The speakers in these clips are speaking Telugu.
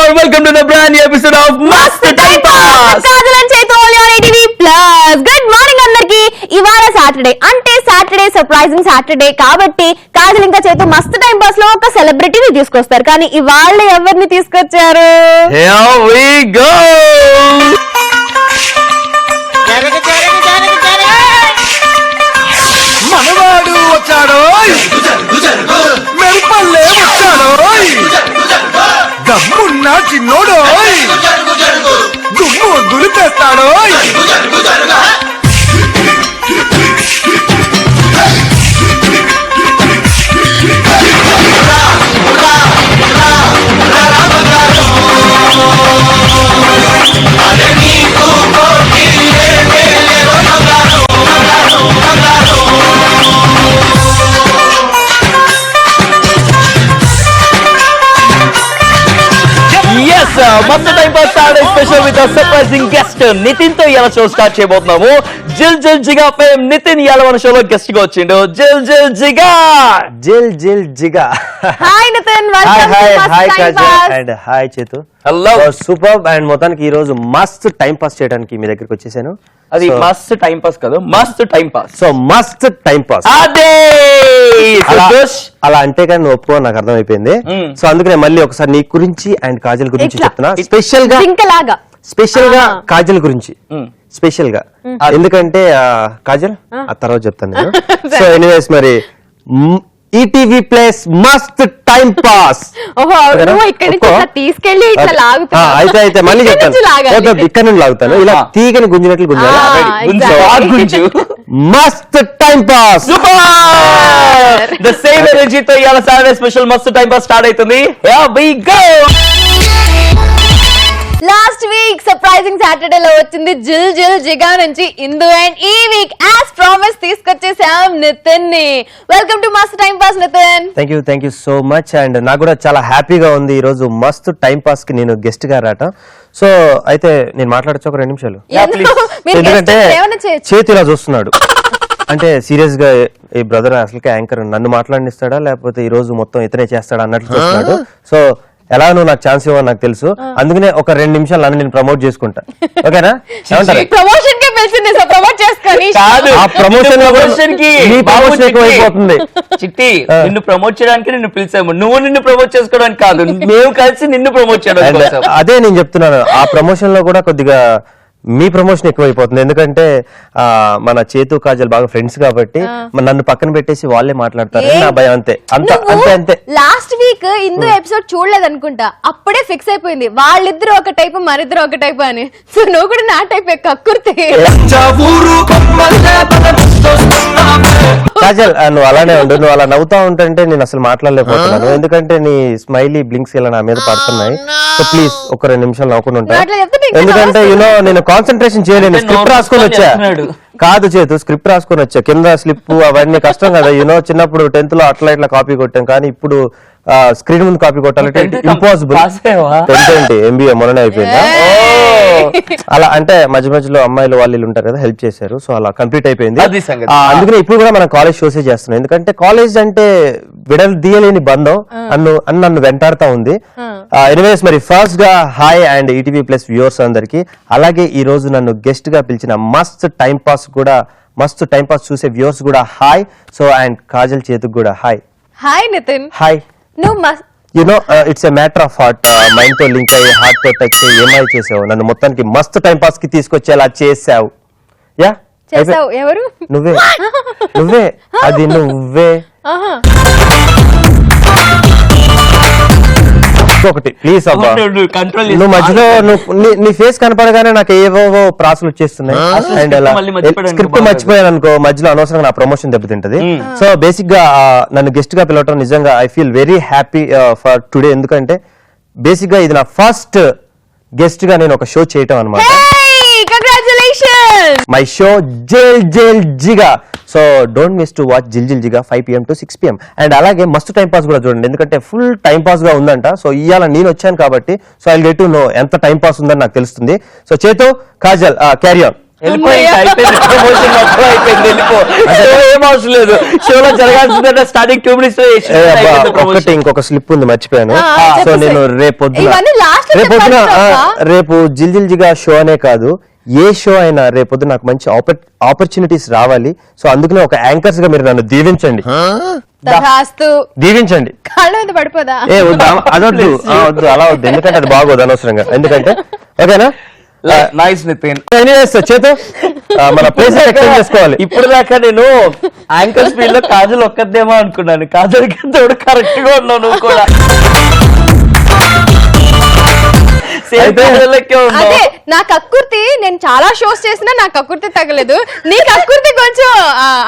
and welcome to the brand new episode of Mast Time Pass. Kajal and Chetu only on ATV Plus. Good morning అందరికి. ఇవాళ సాటర్డే అంటే సాటర్డే సర్ప్రైజింగ్ సాటర్డే కాబట్టి కాజల్ ఇంకా చేతు మస్త్ టైం పాస్ లో ఒక సెలబ్రిటీని తీసుకొస్తారు. కానీ ఇవాళ ఎవరిని తీసుకొచ్చారు? Here we go. మనవాడు వచ్చాడో మెరుపల్లే వచ్చాడో దమ్మున్న చిన్నోడో దుమ్ము దులిపేస్తాడో మస్త్ time pass Saturday special with surprising guest Nithin తో ఇలా షో స్టార్ట్ చేయబోతున్నాము. జిల్ జిల్ జిగా ఫేమ్ నితిన్ ఇలా మన షోలో గెస్ట్ గా వచ్చిండు. జిల్ జిల్ జిగా జిల్ Jil జిగా. Hi Nitin, welcome to మస్త్ టైం పాస్. అండ్ హాయ్ చేతు. హలో. సూపర్. అండ్ మొత్తానికి ఈ రోజు మస్త్ టైం పాస్ చేయడానికి మీ దగ్గరికి వచ్చేసాను. అది మస్త్ టైం పాస్ కాదు, మస్త్ టైం పాస్. సో మస్త్ టైం పాస్ అదే అలా అంటే కానీ నువ్వు ఒప్పుకో, నాకు అర్థమైపోయింది. సో అందుకనే మళ్ళీ ఒకసారి నీ గురించి అండ్ కాజల్ గురించి చెప్తున్నా. స్పెషల్ గా కాజల్ గురించి స్పెషల్ గా, ఎందుకంటే కాజల్ ఆ తర్వాత చెప్తాను నేను. సో ఎనీవేస్ మరి ఈటీవీ ప్లస్ మస్త్ టైం పాస్ తీసుకెళ్ళి అయితే మళ్ళీ చెప్తాను. ఇక్కడ నుండి లాగుతాను, ఇలా తీగని గుంజినట్లు గుంజాలి. మస్త్ టైం పాస్. ద సేమ్ ఎనర్జీతో ఇవాళ సాటర్డే స్పెషల్ మస్త్ టైం పాస్ స్టార్ట్ అవుతుంది. Here we go. Last week surprising Saturday లో వచ్చింది జిల్ జిల్ జిగా నుంచి ఇందు. అండ్ ఈ వీక్ యాజ్ ప్రామిస్ తీసుకొచ్చేసాం నితిన్ ని. వెల్కమ్ టు మస్త్ time pass Nithin. Thank you so much. And నాకు కూడా చాలా హ్యాపీగా ఉంది ఈ రోజు మస్త్ టైం పాస్ కి నేను గెస్ట్ గా రావటం. సో అయితే నేను మాట్లాడచ్చు ఒక 2 నిమిషాలు, ఎందుకంటే చేతి ఇలా చూస్తున్నాడు. అంటే సీరియస్ గా ఈ బ్రదర్ అసలుకే యాంకర్ నన్ను మాట్లాడిస్తాడా లేకపోతే ఈ రోజు మొత్తం ఇతనే చేస్తాడా అన్నట్లు చూస్తున్నాడు. సో ఎలా నువ్వు నాకు ఛాన్స్ ఇవ్వని నాకు తెలుసు, అందుకనే ఒక 2 నిమిషాలు నన్ను నేను ప్రమోట్ చేసుకుంటా. ఓకేనా? ప్రమోషన్ కి పిలిచింది, సో ప్రమోట్ చేసుకొని ఆ ప్రమోషన్ లో ప్రమోషన్ ఎక్కువైపోతుంది. చిట్టి, నిన్ను ప్రమోట్ చేయడానికి నిన్ను పిలిచాము, నువ్వు నిన్ను ప్రమోట్ చేసుకోవడానికి కాదు, మేము కలిసి నిన్ను ప్రమోట్ చేయడానికి. అదే నేను చెప్తున్నాను, ఆ ప్రమోషన్ లో కూడా కొద్దిగా మీ ప్రమోషన్ ఎక్కువైపోతుంది. ఎందుకంటే మన చేతు కాజల్ బాగా ఫ్రెండ్స్ కాబట్టి నన్ను పక్కన పెట్టేసి వాళ్ళే మాట్లాడతారు, నా భయం. అంతే అంతే. లాస్ట్ వీక్ ఇందు ఎపిసోడ్ చూడలేదు అనుకుంటా, అప్పుడే ఫిక్స్ అయిపోయింది వాళ్ళిద్దరు ఒక టైప్ మరిద్దరు ఒక టైప్ అని. సో నువ్వు కూడా నా టైప్ కక్కుర్తి. కాజల్ నువ్వు అలానే ఉండు, నువ్వు అలా నవ్వుతా ఉంటే నేను అసలు మాట్లాడలేకపోతున్నాను, ఎందుకంటే నీ స్మైలీ బ్లింక్స్ ఇలా నా మీద పడుతున్నాయి. సో ప్లీజ్ ఒక 2 నిమిషాలు నవ్వుకుని ఉంటా, ఎందుకంటే నేను కాన్సన్ట్రేషన్ చేయలేను. స్క్రిప్ట్ రాసుకొని వచ్చా కాదు చేతు, స్క్రిప్ట్ రాసుకొని వచ్చా, కింద స్లిప్ అవన్నీ కష్టం కదా. చిన్నప్పుడు 10th లో అట్లా ఇట్లా కాపీ కొట్టాం, కానీ ఇప్పుడు స్క్రీన్ ముందు కాపీ కొట్టాలంటే ఇంపాసిబుల్. 10th ఏంటి, MBA మొన్ననే అయిపోయిందా? అలా అంటే మధ్య మధ్యలో అమ్మాయిలు వాళ్ళు ఉంటారు కదా, హెల్ప్ చేశారు. సో అలా కంప్లీట్ అయిపోయింది. అందుకనే ఇప్పుడు కూడా మనం కాలేజ్ షోసే చేస్తున్నాం, ఎందుకంటే కాలేజ్ అంటే విడదీయలేని బంధం నన్ను వెంటాడుతా ఉంది. ఎనీవేస్ మరి ఫస్ట్ గా hi and ETV plus viewers అందరికి, అలాగే ఈ రోజు నన్ను గెస్ట్ గా పిలిచిన మస్త్ టైం పాస్ చూసే వ్యూవర్స్ కూడా హాయ్. సో అండ్ కాజల్ చేతుకు కూడా hi. Hi Nithin. Hi. It's a matter of heart. Mind తో లింక్ అయ్యి హార్ట్ తో టచ్ అయ్యి ఏమై చేసావు, నన్ను మొత్తానికి మస్త్ టైం పాస్ కి తీసుకొచ్చేలా చేసావు. యా ఎవరు? నువ్వే అది నువ్వే. ఒకటి ప్లీజ్ అబ్బా, నువ్వు మధ్యలో నీ ఫేస్ కనపడగానే నాకు ఏవో ప్రాసలు వచ్చేస్తున్నాయి. అండ్ అలా స్క్రిప్ట్ మర్చిపోయాను అనుకో, మధ్యలో అనవసరంగా నా ప్రమోషన్ దెబ్బతింటది. సో బేసిక్ గా నన్ను గెస్ట్ గా పిలవటం నిజంగా I feel very happy for today, ఎందుకంటే బేసిక్ గా ఇది నా ఫస్ట్ గెస్ట్ గా నేను ఒక షో చేయటం అనమాట. My show gel gel జిగా. So don't miss to watch జిల్ Jil జిగా 5 PM to 6 PM. And అలాగే మస్తు టైం పాస్ కూడా చూడండి, ఎందుకంటే ఫుల్ టైం పాస్ గా ఉందంట. సో ఇవాళ నేను వచ్చాను కాబట్టి so I get to know ఎంత టైం పాస్ ఉందని నాకు తెలుస్తుంది. సో చేతు కాజల్ క్యారీ ఆన్. వెళ్ళిపోయి అయిపోయింది, ప్రమోషన్ మొత్తం అయిపోయింది, వెళ్ళిపో. షో ఏం అవసరం లేదు, షోలో జరగాల్సిందంటే స్టార్టింగ్ 2 minutes ఒకటి ఇంకొక స్లిప్ ఉంది మర్చిపోయాను. సో నేను ఇవన్నీ last లో రేపు జిల్ జిల్ జిగా షో అనే కాదు, ఏ షో అయినా రేపొద్దు నాకు మంచి ఆపర్చునిటీస్ రావాలి. సో అందుకనే ఒక యాంకర్స్ గా మీరు నన్ను దీవించండి, దీవించండి. కాళ్ళ మీద పడిపోదా? అదొద్దు, వద్దు, అలా వద్దు, ఎందుకంటే అది బాగోదు అనవసరంగా. ఎందుకంటే ఓకేనా, నైస్ నితిన్. చేతు మన ప్లేస్ ఎక్స్చేంజ్ చేసుకోవాలి. ఇప్పుడు దాకా నేను యాంకర్ స్పీడ్ లో కాజల్ ఒక్కదేమో అనుకున్నాను, కాజల్ తోడు కరెక్ట్ గా ఉన్నావు నువ్వు కూడా. అదే నా కక్కుర్తి, నేను చాలా షోస్ చేసినా నా కక్కుర్తి తగలేదు. నీ కక్కుర్తి కొంచెం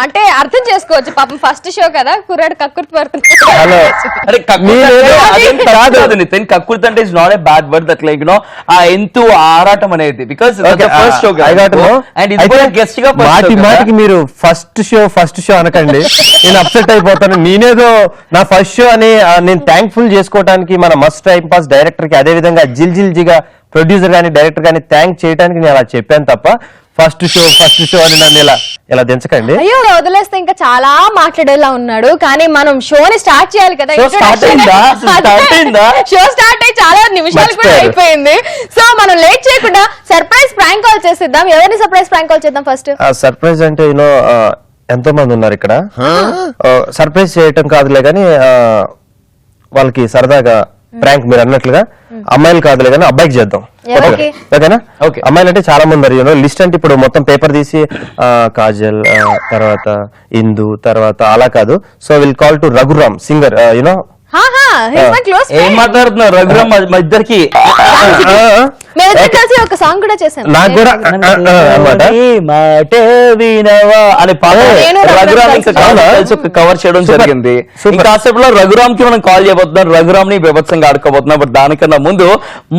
అంటే అర్థం చేసుకోవచ్చు, పాపం ఫస్ట్ షో కదా, కుర్రాడు కక్కుర్తి పడుతుంది. నితిన్ కక్కుర్తి అంటే is not a bad word, that like no ఆ ఎంతు ఆరాటం అనేది, because first show and guest గా మాటికి మీరు ఫస్ట్ షో అనకండి, నేను అప్సెట్ అయిపోతాను. నేనేదో నా ఫస్ట్ షో అని నేను థ్యాంక్ఫుల్ చేసుకోవడానికి మన మస్ట్ టైం పాస్ డైరెక్టర్ కి, అదే విధంగా జిల్ జిల్ జిగా ప్రొడ్యూసర్ గానీ డైరెక్టర్ గానీ థ్యాంక్ చేయడానికి నేను అలా చెప్పాను తప్ప ఫస్ట్ షో అని నన్ను ఇలా దించకండి. అయ్యో వదిలేస్తే ఇంకా చాలా మాట్లాడేలా ఉన్నాడు, కానీ మనం షోని స్టార్ట్ చేయాలి కదా. షో స్టార్ట్ అయ్యి చాలా నిమిషాలు కూడా అయిపోయింది. సో మనం లేట్ చేయకుండా సర్ప్రైజ్ ప్రాంక్ కాల్ చేసేద్దాం. ఎవరిని సర్ప్రైజ్ ప్రాంక్ కాల్ చేద్దాం ఫస్ట్? సర్ప్రైజ్ అంటే ఎంతో మంది ఉన్నారు ఇక్కడ, సర్ప్రైజ్ చేయటం కాదులే కానీ వాళ్ళకి సరదాగా ప్రాంక్ మీరు అన్నట్లుగా అమ్మాయిలు కాదులే కానీ అబ్బాయికి చేద్దాం, ఓకేనా? అమ్మాయిలు అంటే చాలా మంది ఉన్నారు, లిస్ట్ అంటే ఇప్పుడు మొత్తం పేపర్ తీసి కాజల్, తర్వాత ఇందు, తర్వాత అలా కాదు. So will call to Raghuram singer, you know. ఏం మాట్లాడుతున్నారు రఘురామ్ మా ఇద్దరికి? కలిసి ఒక సాంగ్ కూడా చేశాను, నాకు కూడా మాట వినవా అనే పాట రఘురామ్ కలిసి కవర్ చేయడం జరిగింది. కాసేపులో రఘురామ్ కి మనం కాల్ చేయబోతున్నాం, రఘురామ్ ని బీభత్సంగా ఆడుకోబోతున్నాం. బట్ దానికన్నా ముందు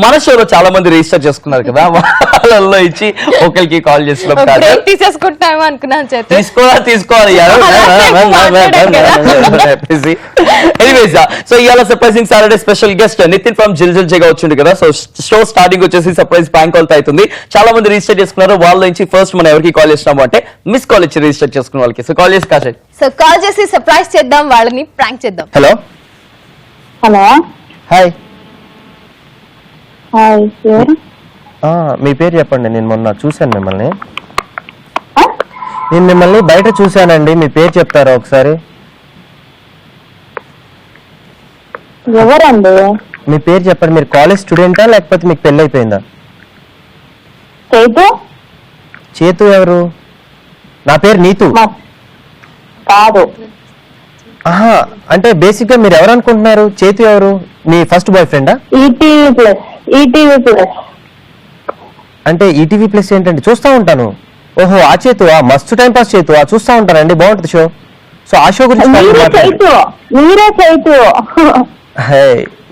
మన షోలో చాలా మంది రిజిస్టర్ చేసుకున్నారు కదా, వాళ్ళల్లో ఇచ్చి ఒకరికి కాల్ చేస్తున్నాం. తీసేసుకుంటామో అనుకున్నాను, తీసుకోవాలి. ఎనీవేస్, సో ఇవాళ surprising Saturday special guest Nithin from Jil Jil Jiga వచ్చింది కదా. సో షో స్టార్టింగ్ వచ్చేసి సర్ప్రైజ్ ప్రాంక్ కాల్ అవుతుంది. చాలా మంది రిజిస్టర్ చేసుకున్నారు, వాళ్ళ నుంచి ఫస్ట్ మనం ఎవరికి కాల్ చేస్తున్నాము అంటే మిస్ కాల్ ఇచ్చి రిజిస్టర్ చేసుకున్న వాళ్ళకి. సో కాల్ చేసి కాసేపు కాల్ చేసి సర్ప్రైజ్ చేద్దాం, వాళ్ళని ప్రాంక్ చేద్దాం. Hello hi. మీ పేరు చెప్పండి, నేను మొన్న చూశాను మిమ్మల్ని. నేను మిమ్మల్ని బయట చూశానండి, మీ పేరు చెప్తారా ఒకసారి? ఎవరండి? మీ పేరు చెప్పండి. మీరు కాలేజ్ స్టూడెంటా లేకపోతే మీకు పెళ్లి అయిపోయిందా? చేతు ఎవరు? నా పేరు నీతు. కాదు. ఆహా, అంటే బేసిక్ గా మీరు ఎవరు అనుకుంటున్నారు? చేతు ఎవరు? మీ ఫస్ట్ బాయ్ ఫ్రెండా? ETV plus. అంటే ఈటీవీ ప్లస్ ఏంటంటే చూస్తా ఉంటాను. ఓహో, ఆ చేతు, మస్తు టైం పాస్ చేతు, చూస్తా ఉంటానండి, బాగుంటుంది షో. సో ఆ షో గురించి మీరే చేతు.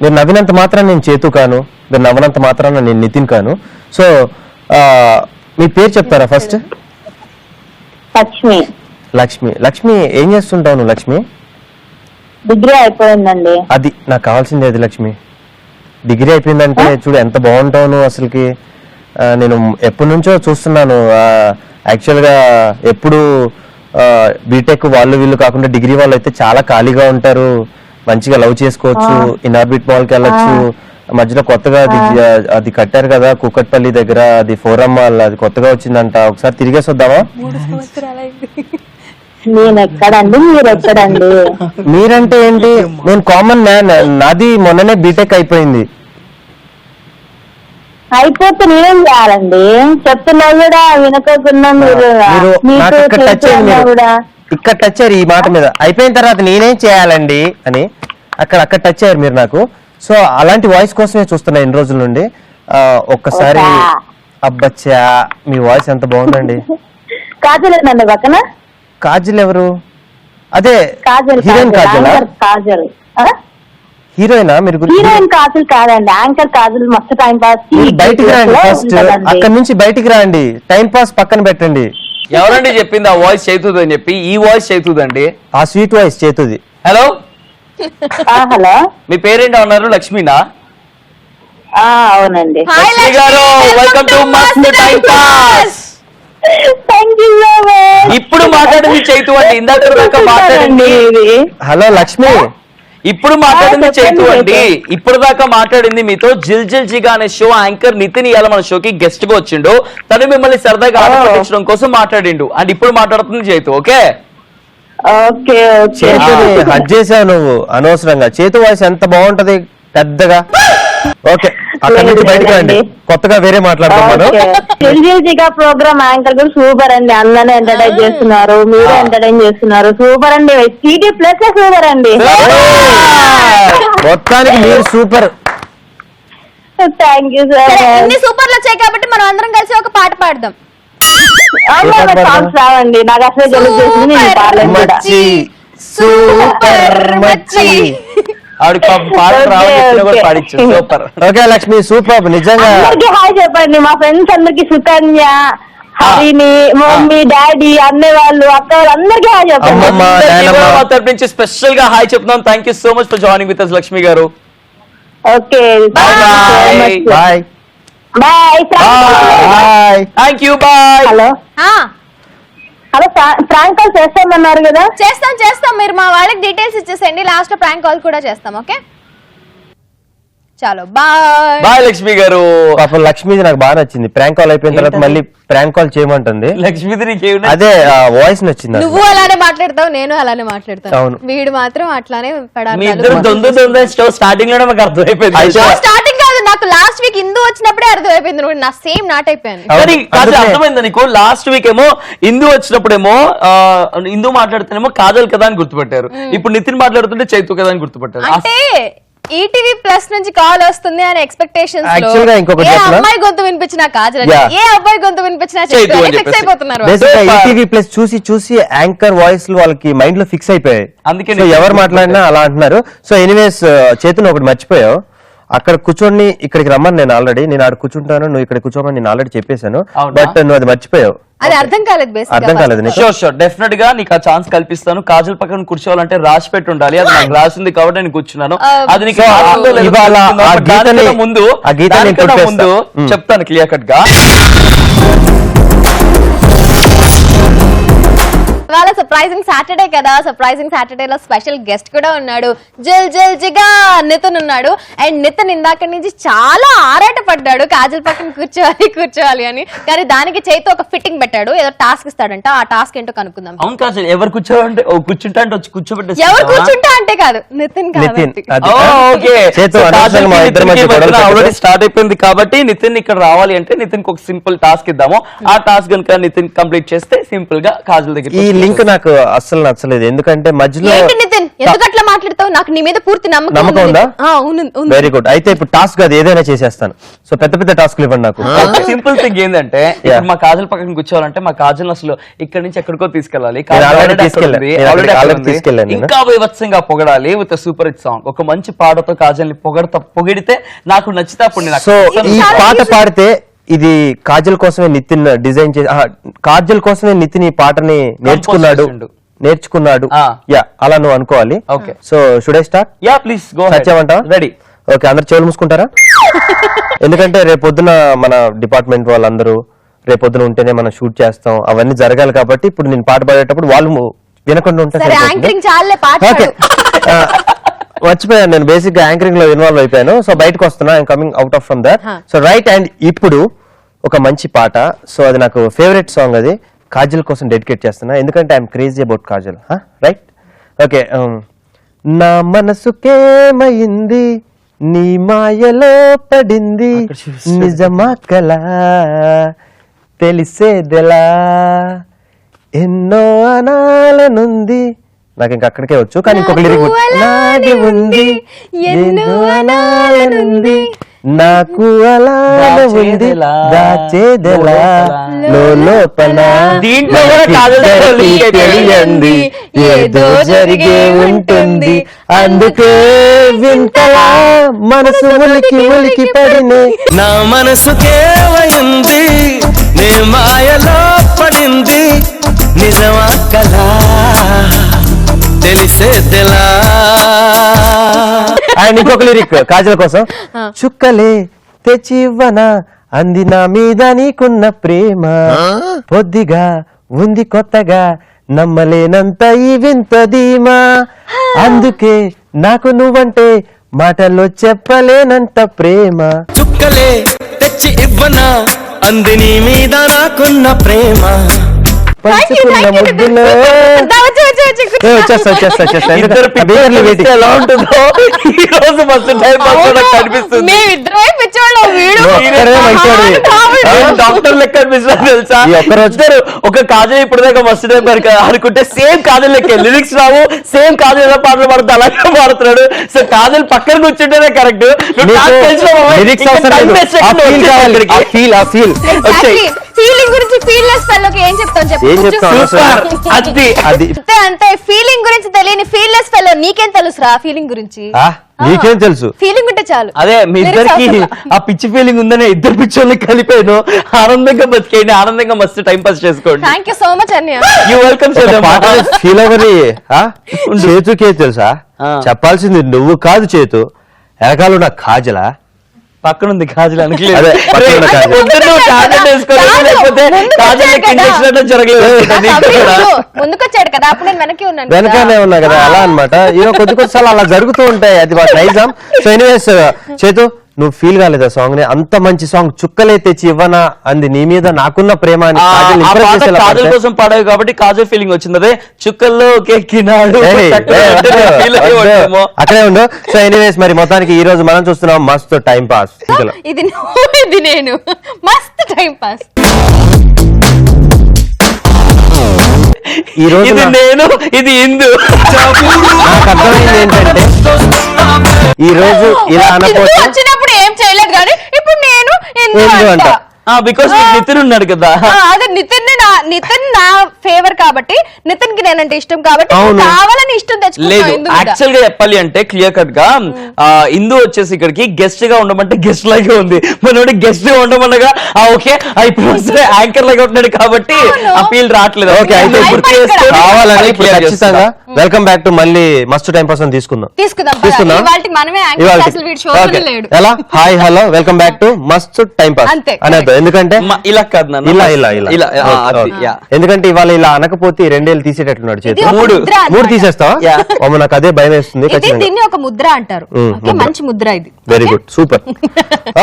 మీరు నవ్వినంత మాత్రం నేను చేతు కాను, మీరు నవ్వనంత మాత్రాన నేను నితిన్ కాను. సో మీ పేరు చెప్తారా ఫస్ట్? లక్ష్మి. లక్ష్మి ఏం చేస్తుంటావు నువ్వు? లక్ష్మి డిగ్రీ అయిపోయిందండి. అది నాకు కావాల్సింది, అది లక్ష్మి. డిగ్రీ అయిపోయిందంటే చూడు ఎంత బాగుంటావు నువ్వు అసలుకి. నేను ఎప్పటి నుంచో చూస్తున్నాను, యాక్చువల్గా ఎప్పుడు బీటెక్ వాళ్ళు వీళ్ళు కాకుండా డిగ్రీ వాళ్ళు అయితే చాలా ఖాళీగా ఉంటారు, మంచిగా లవ్ చేసుకోవచ్చు, ఇన్ఆర్బిట్ మాల్ కి వెళ్ళొచ్చు. మధ్యలో కొత్తగా అది కట్టారు కదా కూకట్పల్లి దగ్గర, అది ఫోరం మాల్, అది కొత్తగా వచ్చిందంట, ఒకసారి తిరిగేసి వద్దామా? నేను ఎక్కడండి, మీరు ఎక్కడండి? మీరంటే ఏంటి, నేను కామన్ మ్యాన్, నాది మొన్ననే బీటెక్ అయిపోయింది. అయిపోతే నేనేం చేయాలండి? చెప్తున్నా కూడా వినకోకుండా మీరు ఇక్కడ టచ్ అయ్యారు ఈ మాట మీద. అయిపోయిన తర్వాత నేనేం చేయాలండి అని అక్కడ టచ్ అయ్యారు మీరు నాకు. సో అలాంటి వాయిస్ కోసమే చూస్తున్నా ఇన్ని రోజుల నుండి. ఒక్కసారి అబ్బచ్చా, మీ వాయిస్ ఎంత బాగుందండి. కాజల్ అండి పక్కన. కాజల్ ఎవరు? అదే కాజల్, హీరోయిన్ కాజల్. హీరోయినా మీరు? హీరోయిన్ కాజల్ కాదండి, యాంకర్ కాజల్. మస్తు టైం పాస్. బయటికి రండి ఫస్ట్, అక్కడ నుంచి బయటికి రండి, టైం పాస్ పక్కన పెట్టండి. ఎవరండి చెప్పింది ఆ వాయిస్ చేతుది అని చెప్పి? ఈ వాయిస్ చేతుదండి, ఆ స్వీట్ వాయిస్ చేతుది. హలో హలో, మీ పేరేంటి అన్నారు? లక్ష్మీనా? అవునండి. లక్ష్మి గారు, వెల్కమ్ టు మస్త్ time pass. Thank you so much. ఇప్పుడు మాట్లాడింది చైతు అండి, ఇందాక దాకా మాట్లాడింది. హలో లక్ష్మి, ఇప్పుడు మాట్లాడింది చెప్పండి చైతు అండి. చైతు. ఇప్పుడు దాకా మాట్లాడింది మీతో జిల్ జిల్ జిగా అనే షో యాంకర్ నితిన్ ఇవాళ మన షోకి గెస్ట్ గా వచ్చిండు. తను మిమ్మల్ని సరదాగా ఆటపట్టించడం కోసం మాట్లాడిండు. అండ్ ఇప్పుడు మాట్లాడుతుంది చైతు. Okay okay okay. చేతుని హజ్ చేసావు నువ్వు అనవసరంగా. చేతు వాయిస్ ఎంత బాగుంటది పెద్దగా. ఓకే, అక్కడ నుంచి బయటకు రండి, కొత్తగా వేరే మాట్లాడతాం మనం. చిల్జిగా ప్రోగ్రామ్ యాంకర్ కూడా సూపర్ అండి. అందరినీ ఎంటర్టైన్ చేస్తున్నారు, మీరు ఎంటర్టైన్ చేస్తున్నారు. సూపర్ అండి. సిటీ ప్లస్ సూపర్ అండి. మొత్తానికి మీరు సూపర్. Thank you sir. ఇన్ని సూపర్లు వచ్చాయి కాబట్టి మనం అందరం కలిసి ఒక పాట పాడదాం. సాంగ్స్ రావండి నాకు, అసలు జలుబు చేసింది, నేను పాడలేను కూడా. మచ్చి సూపర్ మచ్చి. ఆవిడ పాట రావాలి కూడా పాడించు. సూపర్. ఓకే లక్ష్మి, సూపర్ నిజంగా. అందరికి హాయ్ చెప్పండి, మా ఫ్రెండ్స్ అందరికి, సుకన్య, హరిని, మమ్మీ, డాడీ, అన్నయ్య వాళ్ళు, అక్క వాళ్ళు అందరికి హాయ్ చెప్పండి. అమ్మమ్మ, నాయనమ్మ. మా తరపు నుంచి స్పెషల్ గా హాయ్ చెప్తున్నాం. Thank you so much for joining with us Lakshmi garu. Okay Bye bye. Bye bye. Bye. Thank you. Bye. Hello hello, prank call చేస్తామన్నారు కదా. చేస్తాం. మీరు మా వాళ్ళకి డీటెయిల్స్ ఇచ్చేసేయండి. లాస్ట్ లో ప్రాంక్ కాల్ కూడా చేస్తాం. ఓకే చాలు, బాయ్. బాయ్ లక్ష్మి గారు. పాపం లక్ష్మిది నాకు బాగా నచ్చింది. ప్రాంక్ కాల్ అయిపోయిన తర్వాత ఏంటది? మళ్ళీ ప్రాంక్ కాల్ చేయమంటుంది. లక్ష్మిది నీకేమి అదే వాయిస్ నచ్చింది నాకు. నువ్వు అలానే మాట్లాడతావు, నేను అలానే మాట్లాడతాను. అవును. వీడు మాత్రం అట్లానే మీ ఇద్దరు దొందు స్టోర్ స్టార్టింగ్ లోనే మాకు అర్థమైపోయింది. అయితే- స్టార్టింగ్ కాదు, నాకు లాస్ట్ వీక్ హిందూ వచ్చినప్పుడే అర్థమైపోయింది. నువ్వు నా సేమ్ నాట్ అయిపోయాను. కానీ కాదు, అందుకే- అర్థమైంది నీకు. లాస్ట్ వీక్ ఏమో ఇందు వచ్చినప్పుడేమో ఇందు మాట్లాడుతూనేమో కాజల్ కదా అని గుర్తుపట్టారు. ఇప్పుడు నితిన్ మాట్లాడుతుంటే చైతు కదా అని గుర్తుపట్టారు. అంటే ఈటీవీ ప్లస్ నుంచి కాల్ వస్తుంది అనే ఎక్స్పెక్టేషన్స్ Actually గా ఇంకొకటి ఏ చెప్పనా? అమ్మాయి గొంతు వినిపించినా కాజల్ అని, Yeah. ఏ అబ్బాయి గొంతు వినిపించినా చైతు చైతు అని అని ఫిక్స్ చెప్పేసి. అయిపోతున్నారు. బేసిక్గా Super. ఈటీవీ ప్లస్ చూసి యాంకర్ వాయిస్ వాళ్ళకి మైండ్ లో ఫిక్స్ అయిపోయాయి. అందుకే సో నేను ఎవరు చెప్పాను. మాట్లాడినా అలా అంటున్నారు. సో ఎనీవేస్ చేతును ఒకటి మర్చిపోయావు. అక్కడ కూర్చొని ఇక్కడికి రమ్మని నేను ఆల్రెడీ, నేను ఆడ కూర్చుంటాను, నువ్వు ఇక్కడ కూర్చోమని నేను ఆల్రెడీ చెప్పేశాను. అవునా? బట్ నువ్వు అది మర్చిపోయావు. అది అర్థం కాలేదు అర్థం కాలేదు నీకు? షూర్ డెఫినెట్ గా నీకు ఆ ఛాన్స్ కల్పిస్తాను. కాజల్ పక్కన కూర్చోవాలంటే రాసి పెట్టి ఉండాలి. అది నాకు రాసింది కాబట్టి నేను కూర్చున్నాను. అది నీకు So, రాసిందో లేదో ఇవాళ తెలుసుకుందాం. ఆ But గీతని- దానికన్నా ముందు ఆ గీతని దానికన్నా కొట్టేస్తా. ముందు చెప్తాను క్లియర్ కట్ గా. ఇవాళ సర్ప్రైజింగ్ సాటర్డే కదా, సర్ప్రైజింగ్ సాటర్డే లో స్పెషల్ గెస్ట్ కూడా ఉన్నాడు. జిల్ జిల్ జిగా నితిన్ ఉన్నాడు. అండ్ నితిన్ ఇందాక నుంచి చాలా ఆరాట పడ్డాడు కాజల్ పక్కన కూర్చోవాలి అని. కానీ దానికి చైతు ఒక ఫిట్టింగ్ పెట్టాడు, ఏదో టాస్క్ ఇస్తాడంట. ఆ టాస్క్ ఏంటో కనుక్కుందాం. అవును కాజల్, ఎవరు కూర్చోవాలంటే కూర్చుంటా అంటే వచ్చి కూర్చోబెట్టేసి ఎవరు కూర్చుంటా అంటే కాదు, నితిన్ నితిన్ కాబట్టి. అది. చేతు అనవసరంగా మా ఇద్దరి మధ్య గొడవలు ఆల్రెడీ పెట్టకు. స్టార్ట్ అయిపోయింది కాబట్టి నితిన్ ఇక్కడ రావాలి అంటే నితిన్ ఒక సింపుల్ టాస్క్ ఇద్దాము. ఆ టాస్క్ కనుక నితిన్ కంప్లీట్ చేస్తే సింపుల్ గా కాజల్ దగ్గర ఈ లింక్ నాకు అస్సలు నచ్చలేదు. ఎందుకంటే మధ్యలో ఏంటి నితిన్ ఎందుకు అట్లా మాట్లాడతావు? నాకు నీ మీద పూర్తి నమ్మకం నమ్మకం ఉంది. ఉందా? ఆ, ఉంది. Very good. అయితే ఇప్పుడు టాస్క్ అది ఏదైనా చేసేస్తాను. సో పెద్ద పెద్ద టాస్క్లు ఇవ్వండి నాకు. సింపుల్ థింగ్ ఏంటంటే ఇప్పుడు మా కాజల్ పక్కన కూర్చోవాలంటే మా కాజల్ అసలు ఇక్కడ నుంచి ఎక్కడికో తీసుకెళ్ళాలి. కాజల్ already already అక్కడ తీసుకెళ్ళాను. ఉంది. నేను Already అక్కడ already ఉంది. తీసుకెళ్ళాను నేను. ఇంకా వివత్సంగా పొగడాలి విత్ సూపర్ హిట్ సాంగ్. ఒక మంచి పాటతో కాజల్ ని పొగిడితే నాకు నచ్చితే అప్పుడు నేను సో అక్కడ ఈ కూర్చోను. పాట పాడితే ఇది కాజల్ కోసమే నితిన్ డిజైన్ చేసి, కాజల్ కోసమే నితిన్ ఈ పాటని నేర్చుకున్నాడు. ఆ. యా, అలా నువ్వు అనుకోవాలి. Okay. So should I start? Yeah please go సత్యమంటావా? రెడీ. ఓకే, అందరు చెవులు మూసుకుంటారా? ఎందుకంటే రేపొద్దున మన డిపార్ట్మెంట్ వాళ్ళందరూ రేపొద్దున ఉంటేనే మనం షూట్ చేస్తాం, అవన్నీ జరగాలి కాబట్టి ఇప్పుడు నేను పాట పాడేటప్పుడు వాళ్ళు వినకుండా ఉంటే సరే సరిపోతుంది. యాంకరింగ్ చాలే పాట ఓకే, పాడు. మర్చిపోయాను, నేను బేసిక్ గా యాంకరింగ్ లో ఇన్వాల్వ్ అయిపోయాను. సో బయటకు వస్తున్నా, I'm coming out of from that. So right, and ఇప్పుడు ఒక మంచి పాట. సో అది నాకు ఫేవరెట్ సాంగ్, అది కాజల్ కోసం డెడికేట్ చేస్తున్నా, ఎందుకంటే I'm crazy about Kajal. Right, okay. నా మనసుకేమైంది, నీ మాయలో పడింది, నిజమా కలా తెలిసేదెలా, ఎన్నో అనాలనుంది. నాకు ఇంకా అక్కడికే వచ్చు, కానీ ఇంకొక లిరిక్ అలాగే ఉంది, ఎన్నో అనాలనుంది, నాకు అలానే ఉంది, దాచేదెలా లోపల, దీంట్లో కూడా కాజల్ దగ్గర link అయిపోయింది. తెలియంది, ఏదో జరిగే ఉంటుంది, అందుకే వింటలా మనసు ఉలికి పడినే. నా మనసుకేమైంది, నీ మాయలో పడింది, నిజమా కలా తెలిసేదెలా. అండ్ ఇంకొక లిరిక్ కాజల్ కోసం, చుక్కలే తెచ్చివ్వనా అంది నా మీద నీకున్న ప్రేమ పొద్దిగా ఉంది కొత్తగా నమ్మలేనంత ఈ వింత ధీమా అందుకే నాకు నువ్వంటే మాటల్లో చెప్పలేనంత ప్రేమ చుక్కలే తెచ్చి ఇవ్వనా అంది నీ మీద నాకున్న ప్రేమ పంచుకున్న ముద్దులో వచ్చేస్తా ఇద్దరు పిక్చర్లు పెట్టి ఎలా ఉంటుందో ఈ రోజు మస్తు టైం పాస్ కూడా కనిపిస్తుంది మేమిద్దరమే పిచ్చోళ్ళం, వీడు ఒక్కడే మంచోడు. డాక్టర్ లెక్క అనిపిస్తారు తెలుసా ఈ ఒక్క రోజు- ఇద్దరు ఒక కాజల్ ఇప్పుడు దాకా మస్తు టైం పడుక అనుకుంటే సేమ్ కాజల్ లెక్క లిరిక్స్ రావు, సేమ్ కాజల్ ఎలా పాటలు పాడుతూ అలాగే పాడుతున్నాడు. సో కాజల్ పక్కన కూర్చుంటేనే కరెక్ట్. ఫీలింగ్ గురించి ఫీల్లెస్ ఫెలోకి ఏం చెప్తాను చెప్పు. ఏం చెప్తావు అది అంతే అంటే ఫీలింగ్ గురించి తెలియని ఫీల్లెస్ ఫెలో నీకేం తెలుసురా ఫీలింగ్ గురించి? నీకేం తెలుసు ఫీలింగ్ ఉంటే చాలు. అదే మీ ఇద్దరికి ఆ పిచ్చి ఫీలింగ్ ఉందనే ఇద్దరు పిచ్చోళ్ళని కలిపాను. ఆనందంగా బతికేయండి, ఆనందంగా మస్తు టైం పాస్ చేసుకోండి. థ్యాంక్ యూ సో మచ్ అన్నయ్య. You welcome. ఫీల్ అవ్వని చేతుకే తెలుసా చెప్పాల్సింది నువ్వు కాదు చేతు వెనకాల ఉన్న కాజలా పక్కన ఉంది కాజల్ అనట్లేదు. అదే, పక్కన ఉన్న కాజల్. లేకపోతే కాజల్ ఇంజక్షన్ అంటే జరగలేదు. ముందుకొచ్చాడు కదా, అప్పుడు నేను వెనక్కి ఉన్నాను. వెనకానే ఉన్నా కదా అలా అన్నమాట. కొద్దిసార్లు అలా జరుగుతూ ఉంటాయి, అది నైజాం. సో ఎనీవేస్ చేతు నువ్వు ఫీల్ కాలేదా సాంగ్ ని? అంత మంచి సాంగ్ చుక్కలే తెచ్చి ఇవ్వనా అంది నీ మీద నాకున్న ప్రేమ అని కాజల్ impress చేసేలా కాజల్ పాడితే- కోసం పాడావు కాబట్టి కాజల్ ఫీలింగ్ వచ్చింది. అదే చుక్కల్లో కెక్కినాడు అక్కడే ఉండు. సో ఎనీవేస్ మరి మొత్తానికి ఈ రోజు మనం చూస్తున్నాం మస్తు టైం పాస్. ఇది నువ్వు, ఇది నేను, మస్తు టైం పాస్. ఈ రోజు ఇది నేను, ఇది ఇందు. నాకు అర్థమైంది ఏంటంటే ఈ రోజు ఇలా అనపోతే వచ్చినప్పుడు ఏం చేయలేదు కానీ ఇప్పుడు నేను ఏందో అంట. బికాస్ నితిన్ ఉన్నాడు కదా. అదే నితిన్ నా ఫేవర్ కాబట్టి, నితిన్ కి నేనంటే ఇష్టం కాబట్టి అవును. కావాలని ఇష్టం లేదు, తెచ్చుకున్నాను. యాక్చువల్ గా చెప్పాలి అంటే క్లియర్ కట్ గా ఇందు వచ్చేసి ఇక్కడికి గెస్ట్ గా ఉండమంటే గెస్ట్ లాగే ఉంది. మనోడి గెస్ట్ గా ఉండమనగా ఓకే ఇప్పుడు యాంకర్ లాగా ఉంటున్నాడు కాబట్టి ఆ ఫీల్ రావట్లేదు. ఓకే అయితే ఇప్పుడు కావాలని ఇప్పుడు ఖచ్చితంగా వెల్కమ్ బ్యాక్ టు మళ్ళీ మస్తు టైం పాస్ అని తీసుకుందాం. తీసుకుందాం. ఇవాల్టి మనమే యాంకర్, ఇవాల్టి. అసలు వీడు షోలోనే ఓకే. లేడు. ఎలా hi hello welcome back to మస్తు టైం పాస్ అంతే. అనేది ఎందుకంటే ఇలా కాదు నాన్న. ఇలా ఇలా ఇలా ఇలా ఓకే, ఓకే. ఎందుకంటే ఇవాళ ఇలా అనకపోతే ఈ రెండేళ్ళు తీసేటట్లున్నాడు చేతి. ఇది ఒక మూడు. ముద్ర అన్నమాట. మూడు తీసేస్తావా? Yeah. అమ్మ నాకు అదే భయం వేస్తుంది ఇది ఖచ్చితంగా. దీన్ని ఒక ముద్ర అంటారు. ఓకే, మంచి ముద్ర ఇది. Very good super.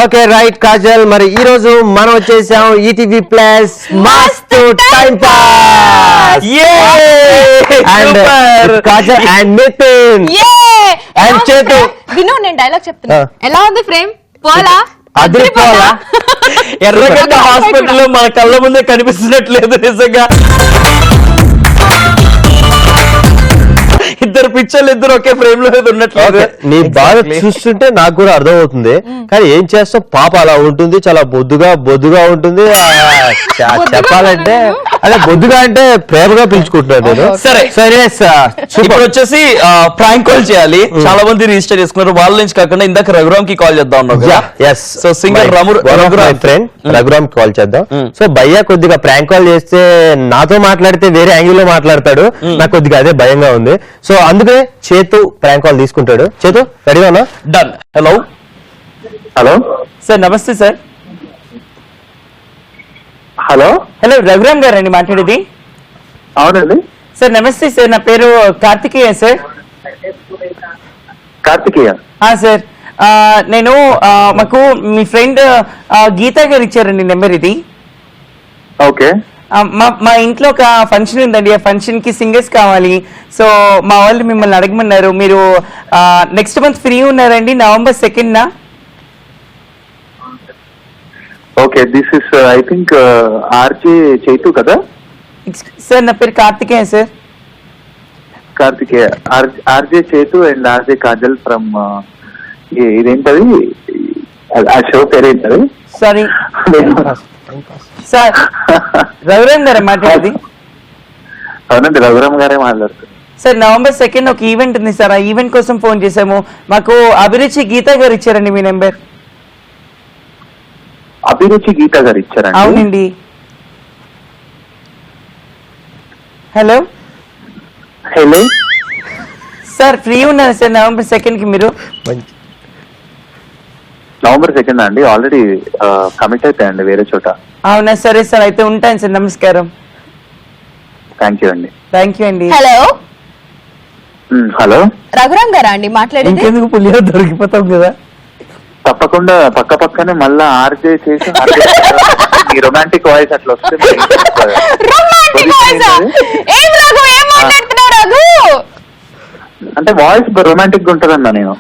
Okay right Kajal, మరి ఈ రోజు మనం వచ్చేసాం ఈటీవీ ప్లస్ మస్తు time pass and Kajal and Nitin And Chaitu. విను, నేను డైలాగ్ చెప్తున్నా. ఆ. ఎలా ఉంది ఫ్రేమ్? పోలా అదిరిపోవాలా? ఎర్రగడ్డ హాస్పిటల్ లో మన కళ్ళ ముందే కనిపిస్తున్నట్లేదు నిజంగా. ఇద్దరు పిక్చర్లు ఇద్దరు ఒకే ఫ్రేమ్ లో ఉన్నట్లేదు. నీ బాధ చూస్తుంటే నాకు కూడా అర్థం అవుతుంది, కానీ ఏం చేస్తాం పాప అలా ఉంటుంది, చాలా బొద్దుగా ఉంటుంది. చెప్పాలంటే అదే బొద్దుగా అంటే ప్రేమగా పిలుచుకుంటున్నాను నేను. సరే. సరే ఇప్పుడు వచ్చేసి ప్రాంక్ కాల్ చేయాలి. చాలా మంది రిజిస్టర్ చేసుకున్నారు. వాళ్ళ నుంచి కాకుండా ఇందాక రఘురామ్ కి కాల్ చేద్దాం ఉన్నాం కదా. So singer friend Raghuram call చేద్దాం. సో భయ్య కొద్దిగా ప్రాంక్ కాల్ చేస్తే నాతో మాట్లాడితే వేరే యాంగిల్ లో మాట్లాడతాడు, నాకు కొద్దిగా అదే భయంగా ఉంది. సో అందుకే చేతు ప్రాంక్ కాల్ తీసుకుంటాడు. చేతు రెడీగా ఉన్నా? డన్. హలో హలో సార్, నమస్తే సార్. హలో హలో రఘురామ్ గారు అండి మాట్లాడేది. అవునండి, సార్ నమస్తే సార్, నా పేరు కార్తికేయ సార్. కార్తికేయ. సార్ నేను మాకు మీ ఫ్రెండ్ గీతా గారు ఇచ్చారండి నెంబర్ ఇది. ఓకే, మా ఇంట్లో ఒక ఫంక్షన్ ఉందండి, ఆ ఫంక్షన్ కి సింగర్స్ కావాలి. సో మా వాళ్ళు మిమ్మల్ని అడగమన్నారు. మీరు నెక్స్ట్ మంత్ ఫ్రీ ఉన్నారండి, November 2nd? Okay. This is I think RJ Chaitu కదా? సార్ నా పేరు Karthikeya sir. Karthikeya, RJ Chaitu and RJ Kajal from ఇదేంటది ఆ షో పేరు ఏంటది? సారీ సార్, రఘురామ్ గారు మాట్లాడేది. అవునండి, రఘురామ్ గారే మాట్లాడుతున్నారు. సార్ November 2nd ఒక ఈవెంట్ ఉంది సార్, ఆ ఈవెంట్ కోసం ఫోన్ చేసాము. మాకు అభిరుచి గీతా గారు ఇచ్చారండి మీ నెంబర్. అభిరుచి గీత గారు ఇచ్చారండి? అవునండి. హలో హలో సార్, ఫ్రీ ఉన్నారు సార్ November 2nd కి మీరు? November 2nd అండి, ఆల్రెడీ కమిట్ అయిపోయాయండి వేరే చోట. అవునా, సరే సార్, అయితే ఉంటాను సార్, నమస్కారం. థ్యాంక్ యూ అండి. థ్యాంక్ యూ అండి. హలో హలో, రఘురామ్ గారా అండి మాట్లాడేది? ఇంకెందుకు పులిహోర దొరికిపోతాం కదా. తప్పకుండా పక్కనే మళ్ళా ఆర్జే చేసి మీ రొమాంటిక్ వాయిస్ అట్లా వస్తే రొమాంటిక్ వాయిస్ ఏం రఘు, ఏం మాట్లాడుతున్నావు రఘు? అంటే వాయిస్ రొమాంటిక్ గా ఉంటదన్నా నేను.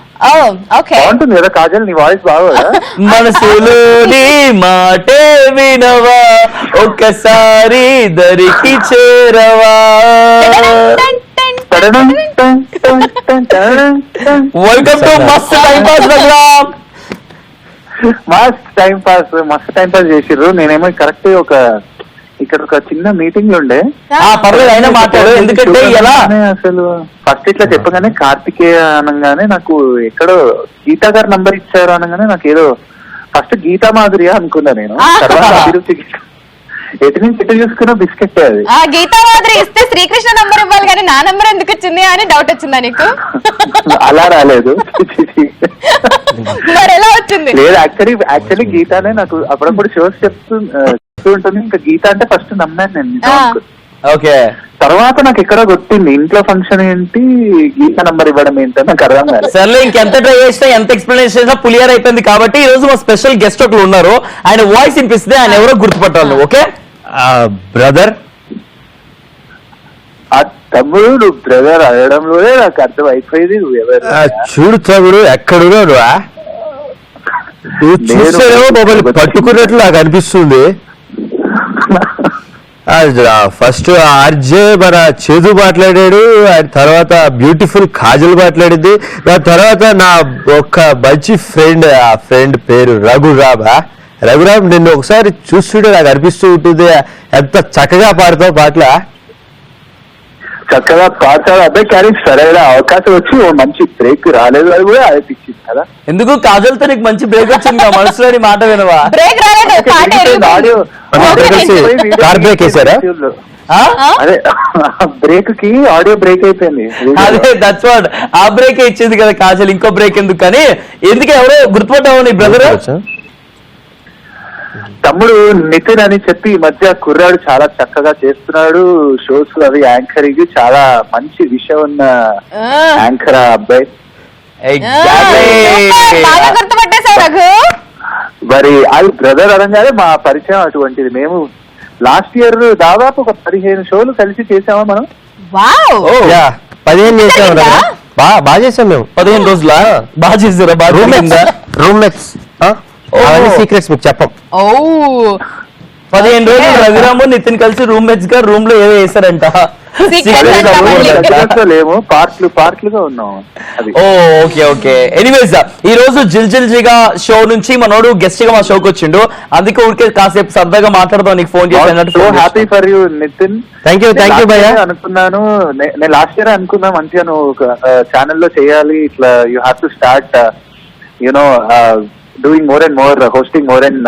ఓకే, బాగుంటుంది కదా కాజల్, నీ వాయిస్ బాగా. మనసులోని మాటే వినవా, ఒక్కసారి దరికి చేరవా. వెల్కమ్ టు మస్త్ టైం పాస్ రఘురామ్. మస్తు టైం పాస్ చేసిర్రు. నేనేమో కరెక్ట్ ఇక్కడ ఒక చిన్న మీటింగ్ లో ఉండే. పర్లేదు, అయినా మాట్లాడు. ఎందుకంటే ఎలా అసలు ఫస్ట్ ఇట్లా చెప్పగానే కార్తికేయ అనగానే నాకు ఎక్కడో గీతా గారు నంబర్ ఇచ్చారు అనగానే నాకు ఏదో ఫస్ట్ గీతా మాధుర్య అనుకున్నా నేను. తర్వాత అభిరుచి ఎటు నుంచి ఎటు చూసుకున్నా బిస్కెట్ అది. గీతా మాధురి ఇస్తే శ్రీకృష్ణ నంబర్ ఇవ్వాలి కానీ నా నంబర్ ఎందుకు వచ్చింది అని డౌట్ వచ్చిందా నీకు? అలా రాలేదు. మరి ఎలా వచ్చింది? లేదు, యాక్చువల్లీ గీతానే నాకు అప్పుడప్పుడు షోస్ చెప్తూ ఉంటుంది. ఇంకా గీత అంటే ఫస్ట్ నమ్మాను నేను. ఓకే, తర్వాత నాకు ఎక్కడో కొట్టింది, ఇంట్లో ఫంక్షన్ ఏంటి గీత నంబర్ ఇవ్వడం ఏంటని నాకు అర్థం కాలేదు. సర్లే, ఇంకెంత ట్రై చేసినా ఎంత ఎక్స్ప్లెనేషన్ చేసినా పులియర్ అయిపోయింది. కాబట్టి ఈ రోజు మా స్పెషల్ గెస్ట్ ఒకరు ఉన్నారు. ఆయన వాయిస్ వినిపిస్తే ఆయన ఎవరో గుర్తుపట్టాలి. Okay brother. ఆ తమ్ముడు నువ్వు బ్రదర్ అనడంలోనే నాకు అర్థం అయిపోయింది నువ్వు ఎవరు. చూడు తమ్ముడు, ఎక్కడున్నాడు? చూస్తేనేమో మమ్మల్ని పట్టుకున్నట్లు నాకు అనిపిస్తుంది. ఫస్ట్ ఆర్జే మన చేదు మాట్లాడాడు, ఆయన తర్వాత బ్యూటిఫుల్ కాజల్ మాట్లాడింది, దాని తర్వాత నా ఒక మంచి ఫ్రెండ్, ఆ ఫ్రెండ్ పేరు రఘురామ్. నిన్ను ఒకసారి చూస్తుంటే నాకు అనిపిస్తూ ఉంటుంది, ఎంత చక్కగా పాడతావు పాటల. చక్కగా పాడతాడు అబ్బాయి, కానీ సరైన అవకాశం వచ్చి ఓ మంచి బ్రేక్ రాలేదు, అది కూడా అనిపించింది కదా. ఎందుకు కాజల్తో నీకు మంచి బ్రేక్ వచ్చింది? మనసులోని మాట వినవా? బ్రేక్ రాలేదు, ఆడియో కార్ బ్రేక్ వేసారా? అదే బ్రేక్ కి ఆడియో బ్రేక్ అయిపోయింది. అదే దట్స్ వాట్, ఆ బ్రేక్ ఇచ్చింది కదా కాజల్, ఇంకో బ్రేక్ ఎందుకు? కానీ ఎందుకు ఎవరో గుర్తుపట్టావు నీ బ్రదర్? తమ్ముడు నితిన్ అని చెప్పి ఈ మధ్య కుర్రాడు చాలా చక్కగా చేస్తున్నాడు షోస్ అవి, యాంకరింగ్ చాలా మంచి విషయం ఉన్న యాంకర్ అబ్బాయి. బాగా గుర్తుపట్టేశావు రఘు. మరి అది బ్రదర్ అనగానే మా పరిచయం అటువంటిది. మేము లాస్ట్ ఇయర్ దాదాపు ఒక 15 షోలు కలిసి చేసామా మనం. 15 చేసాం, బాగా చేసాం మేము. 15 రోజుల బాగా చేసారా? రూమ్మేట్స్ సీక్రెట్స్ మీకు చెప్పం. 15 రోజులు రఘురాము నితిన్ కలిసి రూమ్మేట్స్ గా రూమ్ లో ఏదో వేసారంట. లేము, పార్ట్లుగా ఉన్నాం. ఓకే. ఎనీవేస్, ఈ రోజు జిల్ జిగా షో నుంచి మనోడు గెస్ట్ గా మా షోకి వచ్చిండు. అందుకే ఊరికే కాసేపు సరదాగా మాట్లాడదాం నీకు ఫోన్ చేసి. Happy for you Nitin. Thank you భయ్యా. అనుకున్నాను నేను లాస్ట్ ఇయర్ అనుకున్నా మంచిగా నువ్వు ఛానల్లో చేయాలి ఇట్లా. You have to start you know doing more and more, hosting more and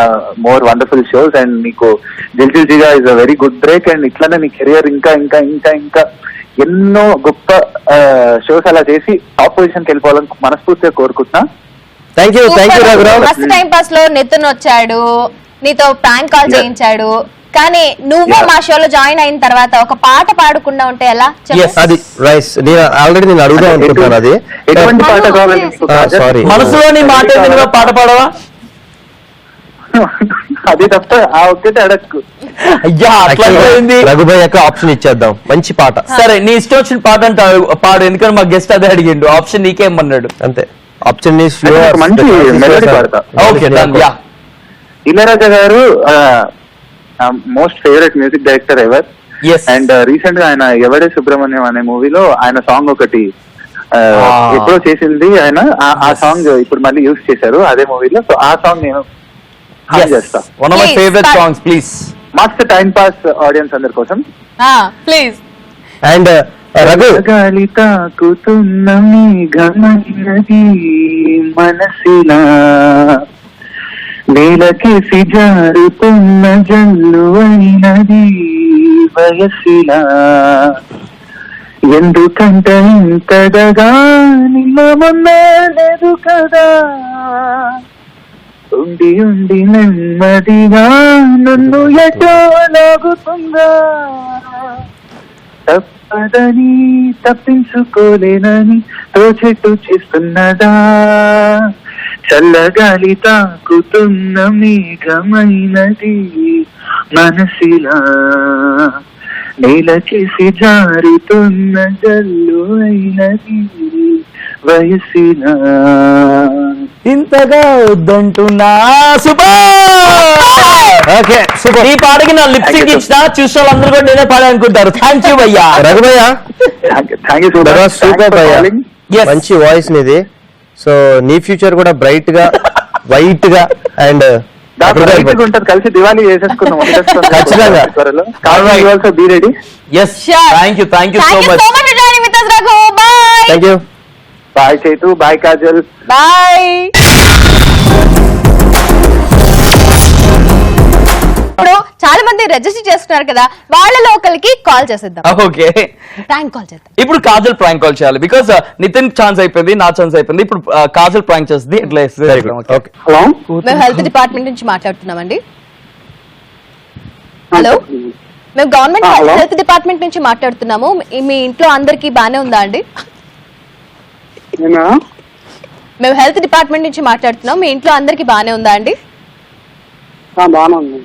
more wonderful shows, and నీకు జిల్ జిగా is a very good break. And ఇట్లానే నీ కెరియర్ ఇంకా ఎన్నో గొప్ప షోస్ అలా చేసి టాప్ పొజిషన్ కి వెళ్ళిపోవాలని మనస్ఫూర్తిగా కోరుకుంటున్నా. Thank you Raghuram. First time pass లో నితిన్ వచ్చాడు, నీతో ప్రాంక్ కాల్ చేయించాడు, కానీ నువ్వు మా షోలో జాయిన్ అయిన తర్వాత ఒక పాట పాడకుండా ఉంటే ఎలా? అది రైస్, నేను ఆల్రెడీ అడుగుదాం అనుకుంటున్నాను. అది ఎటువంటి పాట కావాలి? సారీ, మనసులోని మాట పాట పాడవా? అది తప్ప ఆ ఒక్కటే అడక్కు. అయ్యా, రఘుభయ్య యొక్క ఆప్షన్ ఇచ్చేద్దాం, మంచి పాట. సరే, నీ ఇష్టం వచ్చిన పాట అంటే పాడు, ఎందుకంటే మా గెస్ట్ అదే అడిగిండు. ఆప్షన్ నీకేమన్నాడు? అంతే, ఆప్షన్ మంచి మెలోడీ పాడతా. ఓకే, ఇళయరాజా గారు most favourite music director ever. And recent గా ఆయన ఎవడే సుబ్రహ్మణ్యం అనే మూవీలో ఆయన సాంగ్ ఒకటి ఎప్పుడో చేసింది ఆయన. ఆ సాంగ్ ఇప్పుడు మళ్ళీ యూజ్ చేశారు అదే మూవీలో. సో ఆ సాంగ్ నేను చేస్తా. One of my favourite songs, please. మస్త్ టైం పాస్ ఆడియన్స్ అందరి కోసం ప్లీజ్. అండ్ గాలి తాకుతున్న మేఘమైనది మనసిలా, నేలకేసి జారుతున్న జల్లు అయినది వయసిలా, ఎందుకంట ఇంతగా నిన్న మొన్న లేదు కదా, ఉండి ఉండి నెమ్మదిగా నన్ను ఎటో లాగుతుందా, తప్పదని తప్పించుకోలేనని తోచెట్టు చేస్తున్నదా, చల్లగాలి తాకుతున్న మేఘమైనది మనసిలా, నేల చేసి జారుతున్న జల్లు అయినది వయసిలా. ఇంతగా వద్దంటున్నా. Okay super. ఈ పాటకి నా లిప్సింగ్ ఇచ్చిన చూసిన వాళ్ళందరూ కూడా నేనే పాడే అనుకుంటారు. థ్యాంక్ యూ భయ్యా. రఘుభయ్య థ్యాంక్ యూ సూపర్ భయ్య, Yes. మంచి వాయిస్ నీది. సో నీ ఫ్యూచర్ కూడా బ్రైట్ గా వైట్ గా అండ్ ఉంటుంది. కలిసి దివాళీ చేసేసుకున్నాం ఖచ్చితంగా. Also be ready. Yes Sure. Thank you so Thank you మచ్. so much for joining with us, Raghu. Bye. Thank you. Bye Chaitu, bye Kajal. Bye. ఇప్పుడు చాలా మంది రిజిస్టర్ చేస్తున్నారు కదా, వాళ్ళలో ఒకరికి కాల్ చేసేద్దాం, ఓకే ప్రాంక్ కాల్ చేద్దాం. ఇప్పుడు కాజల్ ప్రాంక్ కాల్ చేయాలి. బికాస్ నితిన్ ఛాన్స్ అయిపోయింది, నా ఛాన్స్ అయిపోయింది. ఇప్పుడు కాజల్ ప్రాంక్ చేస్తుంది. ఇట్లా ఓకే. హలో, మేము హెల్త్ డిపార్ట్మెంట్ నుంచి మాట్లాడుతున్నామండి. హలో, మేము గవర్నమెంట్ hello. హెల్త్ డిపార్ట్మెంట్ నుంచి మాట్లాడుతున్నాము. మీ ఇంట్లో అందరికి బానే ఉందా అండి? మేము హెల్త్ డిపార్ట్మెంట్ నుంచి మాట్లాడుతున్నాం. మీ ఇంట్లో అందరికి బానే ఉందా అండి? బాగానే ఉంది.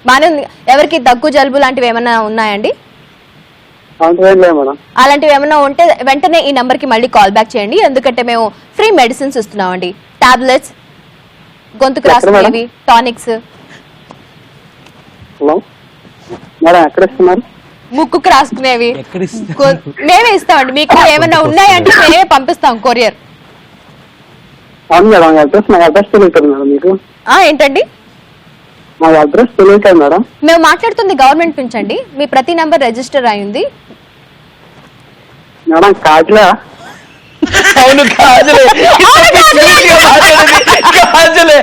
బానే ఉంది. ఎవరికి దగ్గు జలుబు లాంటివి ఏమైనా ఉన్నాయండి? మేడం, అలాంటివి ఏమైనా ఉంటే వెంటనే ఈ నంబర్ కి మళ్ళీ కాల్ బ్యాక్ చేయండి. ఎందుకంటే మేము ఫ్రీ మెడిసిన్స్ ఇస్తున్నామండి. టాబ్లెట్స్, గొంతుకు రాసుకునేవి, టానిక్స్, హలో మేడం, ఎక్కడ ఇస్తున్నారు? ముక్కుకు రాసుకునేవి మేమే ఇస్తామండి. మీకు ఏమైనా ఉన్నాయంటే మేమే పంపిస్తాం కొరియర్. అవును మేడం, అడ్రస్ నాకు అడ్రస్ తెలియదు మేడం. మీకు ఏంటండి? నాకు అడ్రస్ తెలియదు మేడం. మేము మాట్లాడుతుంది గవర్నమెంట్ నుంచి అండి. మీ ప్రతి నంబర్ రిజిస్టర్ అయింది. మేడం కాజలా? అవును కాజలే. కాజలే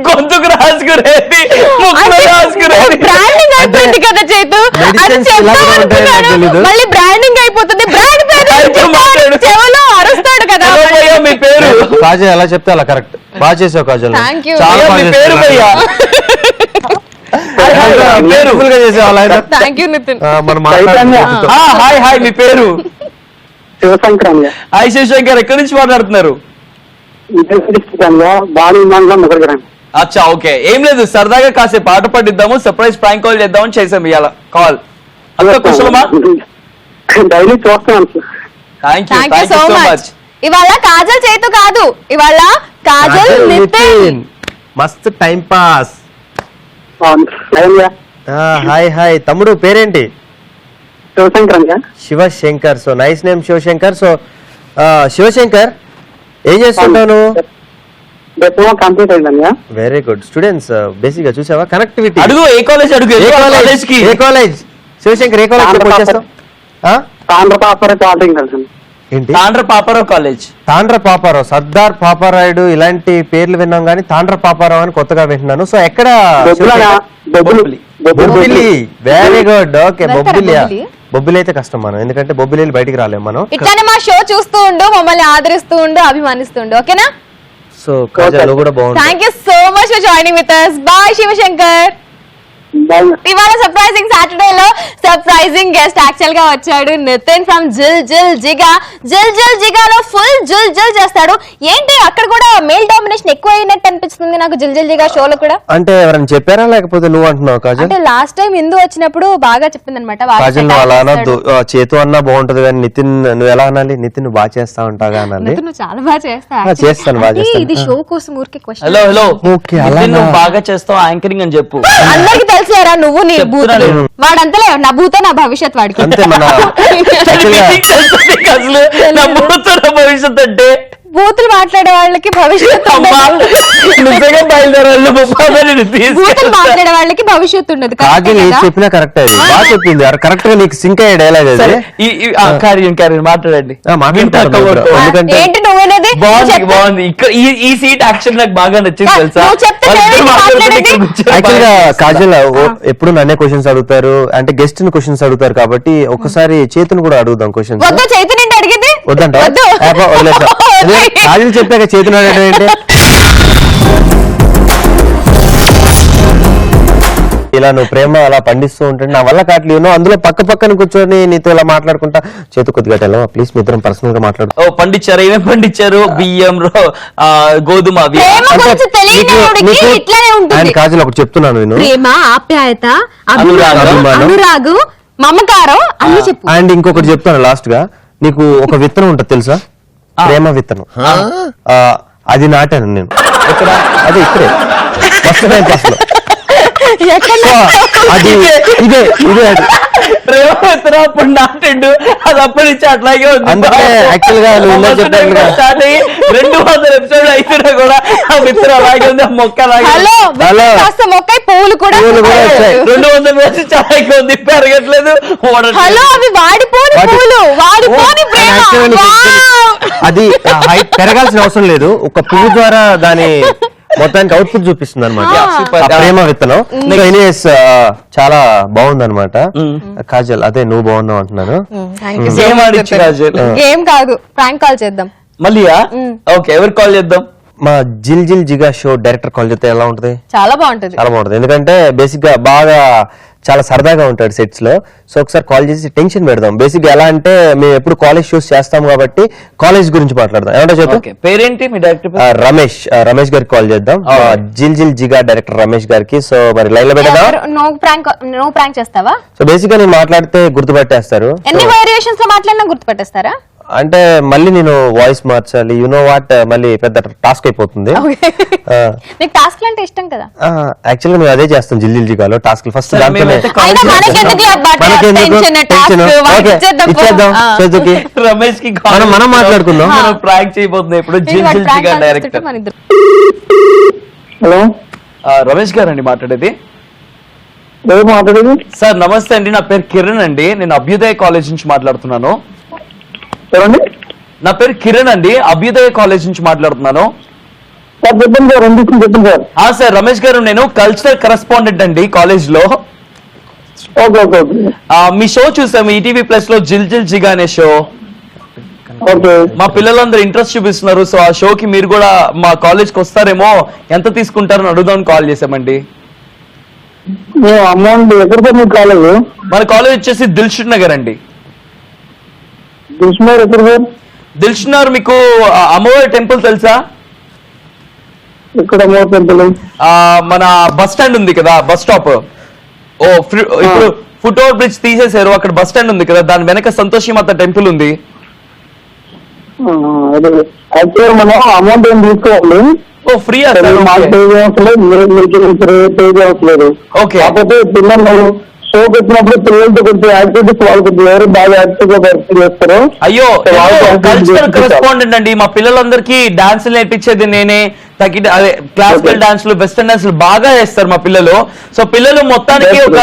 గొంతుకు రాసుకునేది, ముక్కులో రాసుకునేది. బ్రాండింగ్ అయిపోయింది కదా చేతు, అది Medicines చెప్తాం ఇలాగే ఉంటాయని నాకు అనుకున్నాను. తెలీదు. మళ్ళీ బ్రాండింగ్ అయిపోతుంది. బ్రాండ్ పేరు అయితే మాట్లాడు. చెవులో అరుస్తాడు కదా. హలో భయ్యా, మీ పేరు? కాజల్ ఎలా చెప్తే అలా కరెక్ట్. బాగా చేసావు కాజల్. Thank you. చాలా భయ్యా, బాగా మీ పేరు చేసావు. భయ్యా? Beautiful గా చేసావు అలా అయితే. Thank you Nitin. మనం మాట్లాడుకుంటూ. హాయ్ హాయ్, మీ పేరు? శివశంకరంగా. హాయ్ శివశంకర్, ఎక్కడి నుంచి మాట్లాడుతున్నారు? బాడీ మండలం ముగ్గురు. అచ్చా ఓకే, ఏం లేదు, సరదాగా కాసేపు పాట పట్టిద్దాము, సర్ప్రైజ్ ప్రాంక్ కాల్ చేద్దామని చేసాం ఇవాళ కాల్. అంత కుశలమా? డైలీ చూస్తున్నాను sir. Thank you thank you so much. ఇవాళ కాజల్ చేతు కాదు, ఇవాళ కాజల్ కాజల్ నితిన్. నితిన్. మస్త్ టైం పాస్. హాయ్ హాయ్ తమ్ముడు, పేరేంటి? శివశంకరంగా. Shivshankar. So nice name Shivshankar. So Shivshankar ఏం చేస్తుంటాను? డిప్లొమా కంప్లీట్ అయిందన్నా. Very good. స్టూడెంట్స్ బేసిక్ గా చూసావా కనెక్టివిటీ. అడుగు, ఏ కాలేజ్ అడుగు? ఏ కాలేజ్ కి? ఏ కాలేజ్ శివశంకర్? ఏ కాలేజ్ వచ్చేస్తావు? తాండ్ర పాపరే పాలింగ్ కలిసి. ఏంటి? తాండ్ర పాపారావు కాలేజ్. తాండ్ర పాపారావు, సర్దార్ పాపారాయుడు ఇలాంటి పేర్లు విన్నాం కానీ తాండ్ర పాపారావు అని కొత్తగా వింటున్నాను. సో ఎక్కడ? బొబ్బిలి. Very good. ఓకే, వెళ్తారా బొబ్బిలి. బొబ్బిలి? బొబ్బిలి అయితే కష్టం మనం, ఎందుకంటే బొబ్బిలి బయటికి రాలేము మనం. ఇట్లానే మా షో చూస్తూ ఉండు, మమ్మల్ని ఆదరిస్తూ ఉండు, అభిమానిస్తూ ఉండు. ఓకేనా? సో కాజల్ నువ్వు కూడా బాగుంది. Thank you so much for joining with us. Bye Shivashankar. ఇవాళ సర్ప్రైజింగ్ సాటర్డే లో సర్ప్రైజింగ్ గెస్ట్ యాక్చువల్ గా వచ్చాడు నితిన్ ఫ్రమ్ జిల్ జిల్ జిగా. జిల్ జిల్ జిగాలో ఫుల్ జిల్ జిల్ చేస్తాడు. ఏంటి అక్కడ కూడా మేల్ డామినేషన్ ఎక్కువ అయినట్టు అనిపిస్తుంది నాకు జిల్ జిల్ జిగా షోలో కూడా. అంటే ఎవరైనా చెప్పారా లేకపోతే నువ్వు అంటున్నావు కాజల్? అంటే లాస్ట్ టైం ఇందు వచ్చినప్పుడు బాగా చెప్పింది అనమాట. కాజల్ నువ్వు అలా అనొద్దు. చేతు అన్నా బాగుంటది కానీ నితిన్ నువ్వు ఎలా అనాలి? నితిన్ నువ్వు బాగా చేస్తా ఉంటాగా అనాలి. నువ్వు చాలా బాగా చేస్తా. చేస్తాను, బాగా చేస్తాను. ఇది షో కోసం ఊరికే క్వశ్చన్. హలో హలో, ఓకే, అలానా? నువ్వు బాగా చేస్తావు యాంకరింగ్ అని చెప్పు. అందరికి తెలిసారా నువ్వు నీ చెప్తున్నా బూతులు? నేను. వాడంతలే నా భూత నా భవిష్యత్ వాడికి. అంతే మన అసలు నమ్ముతున్న భవిష్యత్ అంటే బూతులు మాట్లాడే వాళ్ళకి భవిష్యత్తు అమ్మా, నిజంగా బయలుదేరాలి బూతులు మాట్లాడే వాళ్ళకి భవిష్యత్తు ఉండదు. కాజల్ ఏది చెప్పినా కరెక్ట్. అది బాగా చెప్పింది. కరెక్ట్ గా నీకు సింక్ అయ్యే డైలాగ్ అది. క్యారియర్ మాట్లాడండి. మాట్లాడతాను. ఎందుకంటే ఏంటి నువ్వేనేది? బాగుంది బాగుంది. ఇక్కడ ఈ సీట్ యాక్షన్ నాకు బాగా నచ్చింది తెలుసా. నువ్వు చెప్తే నేను మాట్లాడేది. యాక్చువల్ గా కాజల్ ఎప్పుడు నన్నే క్వశ్చన్స్ అడుగుతారు, అంటే గెస్ట్ ని క్వశ్చన్స్ అడుగుతారు కాబట్టి ఒకసారి చేతుని కూడా అడుగుదాం క్వశ్చన్స్. వద్దు చైతన్య ఏంటి అడిగింది? వద్దంట. వద్దు. వదిలేసా. కాజల్ చెప్పాక చేతుని అడగడం ఏంటి? ఇలా నువ్వు ప్రేమ అలా పండిస్తూ ఉంటే నా వల్ల కావట్లేదు. అందులో పక్క పక్కన కూర్చొని నీతో ఇలా మాట్లాడుకుంటా చేతు కొద్దిగా వెళ్ళవా ప్లీజ్, మీ ఇద్దరం పర్సనల్ గా మాట్లాడు. ఓ పండించారు, ఏమేమి పండించారు? బియ్యం, గోధుమ, అవి. ప్రేమ గురించి తెలియనివాడికి ఇట్లానే ఉంటుంది. ఆయన కాజల్ ఒకటి చెప్తున్నాను నేను, ప్రేమ, ఆప్యాయత, అభిమానం, అనురాగు, మమకారం అన్ని చెప్పు. అండ్ ఇంకొకటి చెప్తాను లాస్ట్ గా, నీకు ఒక విత్తనం ఉంటుంది తెలుసా, ప్రేమ విత్తనం. అది నాటాను నేను. ఇక్కడ అదే ఇక్కడే ఫస్ట్ టైం క్లాస్ లో. అది ఇదే ఇదే అది అప్పుడు నాటిండు, అది అప్పటి నుంచి అట్లాగే ఉంది. అందుకే యాక్చువల్ గా స్టార్ట్ అయ్యి 200 ఎపిసోడ్ అయినా కూడా ఆ విత్తనం అలాగే ఉంది, ఆ మొక్క అలాగే హలో కాస్త మొక్క పువ్వులు కూడా 200 వేసి చాలా ఎక్కువ ఉంది, పెరగట్లేదు. హలో అవి వాడిపోని పువ్వులు, వాడిపోని ప్రేమ. అది హైట్ పెరగాల్సిన అవసరం లేదు, ఒక పువ్వు ద్వారా దాని మొత్తానికి అవుట్పుట్ చూపిస్తుంది అనమాట ప్రేమ విత్తనం. ఎనీవేస్ చాలా బాగుంది అనమాట. కాజల్ అదే నువ్వు బాగున్నావు అంటున్నాను. ఏం కాదు, ప్రాంక్ కాల్ చేద్దాం మళ్ళీయా? ఓకే, ఎవరు కాల్ చేద్దాం? మా జిల్ జిల్ జిగా షో డైరెక్టర్ కాల్ చేస్తే ఎలా ఉంటది? చాలా బాగుంటది, చాలా బాగుంటది. ఎందుకంటే బేసిక్ గా బాగా చాలా సరదాగా ఉంటాడు సెట్స్ లో. సో ఒకసారి కాల్ చేసి టెన్షన్ పెడదాం. బేసిక్ గా ఎలా అంటే మేము ఎప్పుడు కాలేజ్ షోస్ చేస్తాం కాబట్టి కాలేజ్ గురించి మాట్లాడదాం. ఏమంటా చెప్పు. పేరేంటి మీ డైరెక్టర్? రమేష్ గారికి కాల్ చేద్దాం. జిల్ జిల్ జిగా డైరెక్టర్ రమేష్ గారికి. సో మరి లైన్ లో పెడదాం. నువ్వు ప్రాంక్ చేస్తావా? సో బేసిక్ గా నేను మాట్లాడితే గుర్తుపట్టేస్తారు. ఎన్ని వేరియేషన్స్ లో మాట్లాడినా గుర్తుపట్టేస్తారా? అంటే మళ్ళీ నేను వాయిస్ మార్చాలి, యు నో వాట్, మళ్ళీ పెద్ద టాస్క్ అయిపోతుంది. నీకు టాస్క్ అంటే ఇష్టం కదా? యాక్చువల్ గా మేము అదే చేస్తాం జిల్ జిల్ జిగాలో టాస్క్ ఫస్ట్ దాంట్లోనే. రమేష్ కి మనం మాట్లాడుకుందాం. ప్రాంక్ చేయబోతుంది ఇప్పుడు జిల్ జిల్ జిగా డైరెక్టర్. హలో, రమేష్ గారు అండి మాట్లాడేది. మాట్లాడేది సార్ నమస్తే అండి, నా పేరు కిరణ్ అండి, నేను అభ్యుదయ కాలేజ్ నుంచి మాట్లాడుతున్నాను. ఎవరండి? నా పేరు కిరణ్ అండి, అభ్యుదయ కాలేజ్ నుంచి మాట్లాడుతున్నాను. సార్ చెప్పండి సార్, చెప్పండి సార్. సార్ రమేష్ గారు, నేను కల్చరల్ కరెస్పాండెంట్ అండి కాలేజ్ లో. Okay okay okay. మీ షో చూసాము ఈటీవీ ప్లస్ లో, జిల్ జిల్ జిగా అనే షో. ఓకే. మా పిల్లలందరూ ఇంట్రెస్ట్ చూపిస్తున్నారు. సో ఆ షోకి మీరు కూడా మా కాలేజ్ కి వస్తారేమో, ఎంత తీసుకుంటారని అడుగుదామని కాల్ చేసామండి. అమౌంట్ ఎక్కడ సార్ మీ కాలేజ్? మన కాలేజ్ వచ్చేసి దిల్షుక్ నగర్ అండి. ఎక్కడ సార్? దిల్షుక్ నగర్ మీకు అమ్మవారి టెంపుల్ తెలుసా? ఇక్కడ అమ్మవారి టెంపుల్ మన బస్ స్టాండ్ ఉంది కదా, బస్ స్టాప్. ఇప్పుడు ఫుట్ ఓవర్ బ్రిడ్జ్ తీసేశారు, అక్కడ బస్ స్టాండ్ ఉంది కదా, దాని వెనక సంతోషి మాత టెంపుల్ ఉంది. యాక్చువల్ మనం అమౌంట్ ఏం తీసుకోవాలి? Free okay. కాకపోతే పిల్లలు షోకి వచ్చినప్పుడు పిల్లలతో కొంచెం యాక్టివిటీస్ వాళ్ళు కొంచెం ఎవరు బాగా యాక్టివ్ గా వర్క్ చేస్తారు. అయ్యో, కల్చరల్ కరెస్పాండెంట్ అండి, మా పిల్లలందరికీ డాన్స్ నేర్పించేది నేనే. అదే క్లాసికల్ డాన్స్లు, వెస్టర్న్ డాన్స్లు బాగా చేస్తారు మా పిల్లలు. సో పిల్లలు మొత్తానికి ఒక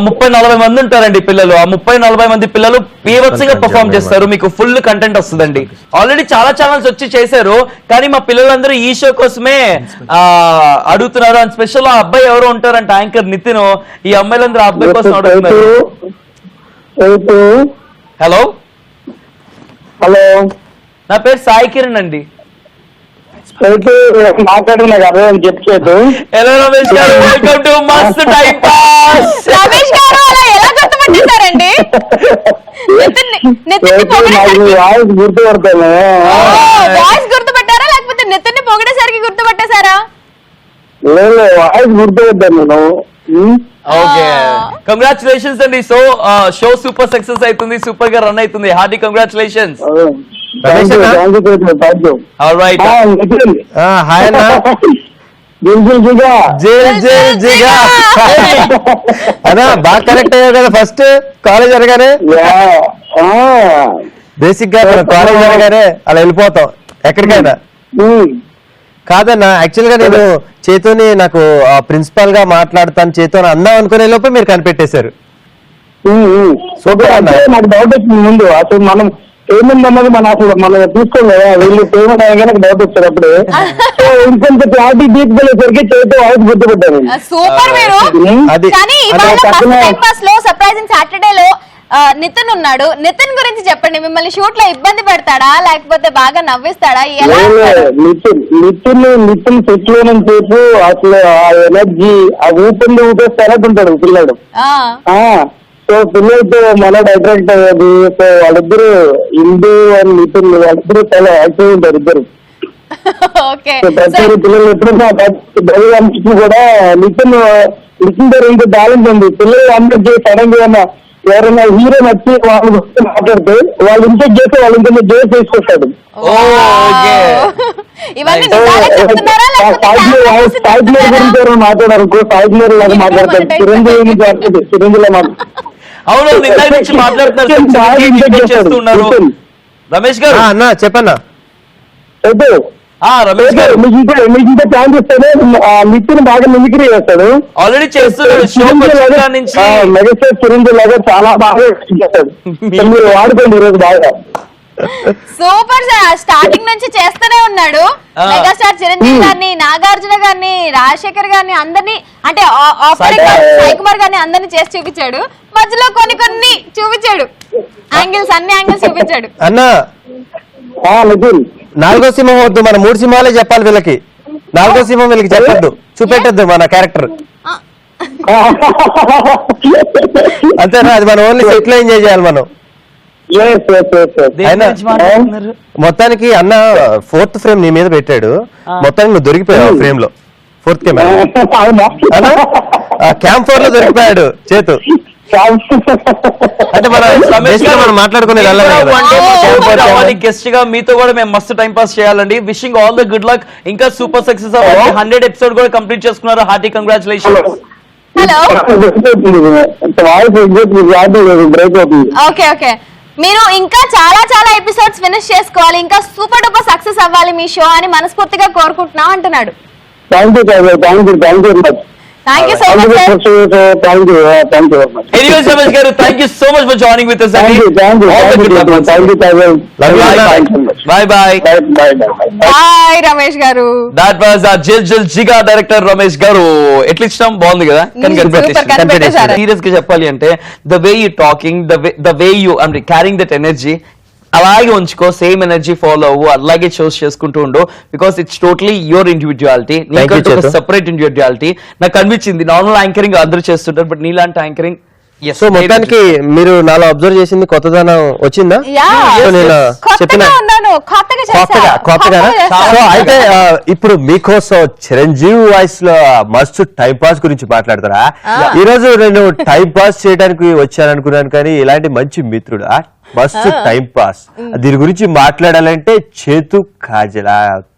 30-40 మంది ఉంటారండి పిల్లలు. ఆ 30-40 మంది పిల్లలు పీవత్సంగా పర్ఫార్మ్ చేస్తారు. మీకు ఫుల్ కంటెంట్ వస్తుందండి. ఆల్రెడీ చాలా ఛానల్స్ వచ్చి చేశారు, కానీ మా పిల్లలందరూ ఈ షో కోసమే అడుగుతున్నారు. అండ్ స్పెషల్ ఆ అబ్బాయి ఎవరో ఉంటారంట, యాంకర్ నితిన్. ఈ అమ్మాయిలందరూ ఆ అబ్బాయి కోసం అడుగుతున్నారు. హలో హలో, నా పేరు సాయి కిరణ్ అండి. మాట్లాడి నాకు అర్థం చెప్పలేదు. హలో రమేష్ గారు, వెల్కమ్ టు మస్త్ టైం పాస్. రమేష్ గారు అలా ఎలా గుర్తుపట్టేశారండి? వాయిస్ గుర్తుపడతాను. వాయిస్ గుర్తుపట్టారా లేకపోతే నితిన్ని పొగిడేసరికి గుర్తుపట్టేశారా? లేదు, వాయిస్ గుర్తుపట్టాను నేను. ఓకే, కంగ్రాచులేషన్స్ అండి. సో షో సూపర్ సక్సెస్ అవుతుంది, సూపర్ గా రన్ అవుతుంది. Hearty congratulations. ఆల్రైట్, హాయ్ అన్న. అదా బాగా కనెక్ట్ అయ్యావు కదా ఫస్ట్ కాలేజ్ అనగానే. బేసిక్ గా కాలేజ్ అనగానే అలా వెళ్ళిపోతాం ఎక్కడికైనా. కాదన్నా, యాక్చువల్ గా నేను చేతోని నాకు ప్రిన్సిపాల్ గా మాట్లాడతాను చేతో అందాం అనుకునే లోపే మీరు కనిపెట్టేశారు. నాకు డౌట్ వచ్చింది ముందు, అసలు మనం పేమెంట్ అన్నది మనం తీసుకోం కదా, వీళ్ళు పేమెంట్ అయ్యాక డౌట్ వచ్చారు అప్పుడే. ఇంకొంత క్లారిటీ తీసుకెళ్ళేసరికి చేతి వాయిస్ గుర్తుపెట్టాను. సూపర్. మీరు కానీ సర్ప్రైజింగ్ సాటర్డే లో నితిన్ ఉన్నాడు. నితిన్ గురించి చెప్పండి. మిమ్మల్ని షూట్ లో ఇబ్బంది పెడతాడా లేకపోతే బాగా నవ్విస్తాడా? ఎలా నితిన్ సెట్ లేనంతసేపు అసలు ఆ ఎనర్జీ ఆ ఊపేస్తానట్టు ఉంటాడు పిల్లడు. సో పిల్లలతో మన అట్రాక్ట్ అయ్యేది. సో వాళ్ళిద్దరు ఇందు అండ్ నితిన్ వాళ్ళిద్దరు చాలా యాక్టివ్ ఉంటారు ఇద్దరు. ప్రతి పిల్లలు ఎప్పుడైనా కూడా నితిన్ తో ఇంకో బ్యాలెన్స్ ఉంది. పిల్లలు అందరూ సడన్ గా ఎవరైనా హీరో నచ్చి వాళ్ళు మాట్లాడితే వాళ్ళు ఇంటెక్ట్ చేస్తే వాళ్ళు ఇంకొంచెం జోస్ చేసుకొస్తాడు. గురించి మాట్లాడారు సాయికుమార్ లాగా మాట్లాడతారు. చిరంజీవి చిరంజీవి మాట్లాడుతున్నారు. రమేష్ గారు అన్న చెప్పన్నా. రమేష్ గారు మీకు ఇంకా ఛాన్స్ ఇస్తాడు. నితిన్ బాగా మిమిక్రీ చేస్తాడు. ఆల్రెడీ చేస్తున్నాడు. మెగాస్టార్ చిరంజీవి లాగా చాలా బాగా చేస్తాడు. మీరు వాడుకోండి ఈరోజు బాగా. Super sir. స్టార్టింగ్ నుంచి చేస్తూనే ఉన్నాడు. మెగాస్టార్ చిరంజీవి గారిని, నాగార్జున గారిని, రాజశేఖర్ గారిని అందరినీ అంటే సాయి కుమార్ గారిని అందరినీ చేసి చూపించాడు. మధ్యలో కొన్ని చూపించాడు. అన్ని యాంగిల్స్ చూపించాడు. అన్నా నితిన్ 4వ సింహం వద్దు, మన 3 సింహాలే చెప్పాలి వీళ్ళకి. 4వ సింహం వీళ్ళకి చెప్పొద్దు, చూపెట్టద్దు మన క్యారెక్టర్. అంతేనా? అది మనం ఓన్లీ సెట్ లో ఎంజాయ్ చేయాలి మనం. మొత్తానికి అన్న 4th ఫ్రేమ్ నీ మీద పెట్టాడు. మొత్తానికి నువ్వు దొరికిపోయావు ఫ్రేమ్ లో. 4th కెమెరా క్యాంప్ 4 లో దొరికిపోయాడు చేతు. అంటే మనం మాట్లాడుకునే గెస్ట్ గా మీతో కూడా మేము మస్తు టైం పాస్ చేయాలండి. Wishing all the good luck. ఇంకా సూపర్ సక్సెస్ అవ్వాలి. 100 ఎపిసోడ్ కూడా కంప్లీట్ చేసుకున్నారు. Hearty congratulation. హలో ఓకే మీరు ఇంకా చాలా ఎపిసోడ్స్ ఫినిష్ చేసుకోవాలి. ఇంకా సూపర్ డూపర్ సక్సెస్ అవ్వాలి మీ షో అని మనస్ఫూర్తిగా కోరుకుంటున్నాం అంటున్నాడు. Thank you Thank you so much, sir. Thank you very much. Anyways, Ramesh garu, thank you so much for joining with us. Thank you. Thank you. Bye bye. Bye, Ramesh garu. That was our Jil Jiga director Ramesh garu. At least బాగుంది కదా. సీరియస్ గా చెప్పాలి అంటే the way you talking, the way you carrying that energy, అలాగే ఉంచుకో. సేమ్ ఎనర్జీ ఫాలో అవ్వు. అలాగే షోస్ చేసుకుంటూ ఉండు. Because it's totally your individuality. నీకంటే ఒక సెపరేట్ ఇండివిజువాలిటీ నాకు అనిపించింది. నార్మల్ యాంకరింగ్ అందరూ చేస్తుంటారు, బట్ నీలాంటి యాంకరింగ్. సో మొత్తానికి మీరు నాలో అబ్జర్వ్ చేసింది కొత్తదనం వచ్చిందా? కొత్తగా. సో అయితే ఇప్పుడు మీకోసం చిరంజీవి వాయిస్ లో మస్తు టైం పాస్ గురించి మాట్లాడతారా? ఈ రోజు నేను టైం పాస్ చేయడానికి వచ్చాననుకున్నాను, కానీ ఇలాంటి మంచి మిత్రుడు మస్తు టైం పాస్. దీని గురించి మాట్లాడాలంటే చేతు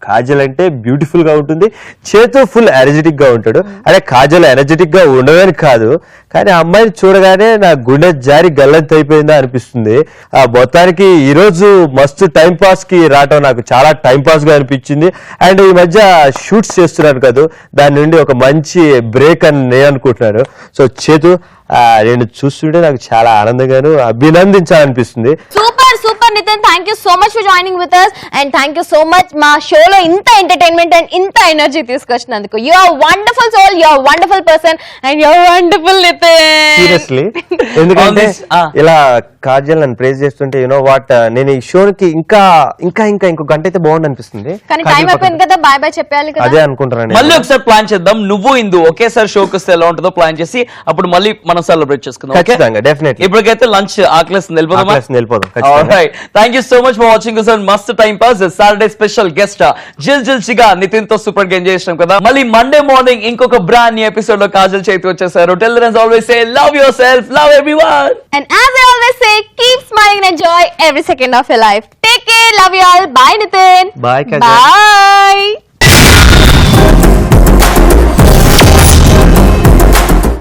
కాజల్ అంటే బ్యూటిఫుల్ గా ఉంటుంది. చేతు ఫుల్ ఎనర్జెటిక్ గా ఉంటాడు. అదే కాజల్ ఎనర్జెటిక్ గా ఉండదని కాదు, కానీ ఆ అమ్మాయిని చూడగానే నా గుండె జారి గల్లంత అయిపోయిందా అనిపిస్తుంది. ఆ మొత్తానికి ఈ రోజు మస్తు టైం పాస్ కి రావటం నాకు చాలా టైం పాస్ గా అనిపించింది. అండ్ ఈ మధ్య షూట్స్ చేస్తున్నాను కదా, దాని నుండి ఒక మంచి బ్రేక్ అని నేను అనుకుంటున్నాను. సో చేతు నేను చూస్తుంటే నాకు చాలా ఆనందంగాను అభినందించాలనిపిస్తుంది. Super Nithin, thank you so much for joining with us and thank you so much మా షోలో ఇంత ఎంటర్టైన్మెంట్ అండ్ ఇంత ఎనర్జీ తీసుకొచ్చినందుకు. You are wonderful soul, you are wonderful person and you are wonderful Nithin. Seriously, ఎందుకంటే ఇలా కాజల్ నన్ను ప్రేజ్ చేస్తుంటే యూనో వాట్, నేను ఈ షోకి ఇంకా ఇంకో గంట అయితే బాగుంది అనిపిస్తుంది. కానీ టైం అయిపోయింది కదా, బాయ్ బాయ్ చెప్పాలి కదా. అదే అనుకుంటున్నాను. మళ్ళీ ఒకసారి ప్లాన్ చేద్దాం. నువ్వు ఇందు ఒకేసారి షోకి వస్తే ఎలా ఉంటుందో ప్లాన్ చేసి అప్పుడు మళ్ళీ మనం సెలబ్రేట్ చేసుకుందాం. ఖచ్చితంగా, డెఫినెట్లీ. ఇప్పటికైతే లంచ్ ఆకలిస్తుంది, వెళ్ళిపోదాం. Thank you so much for watching మస్త్ time pass. Saturday special guest జిల్ చిగా నితిన్ తో సూపర్ గా ఎంజాయ్ చేసాం కదా. మళ్ళీ మండే మార్నింగ్ ఇంకొక బ్రాండ్ న్యూ ఎపిసోడ్ లో కాజల్ చేతి వచ్చేసారు. Till then, as always say, love yourself, love everyone. And as I always say, keep smiling and enjoy every second of your life. Take care, love you all. Bye Nitin. Bye Kajal. Bye.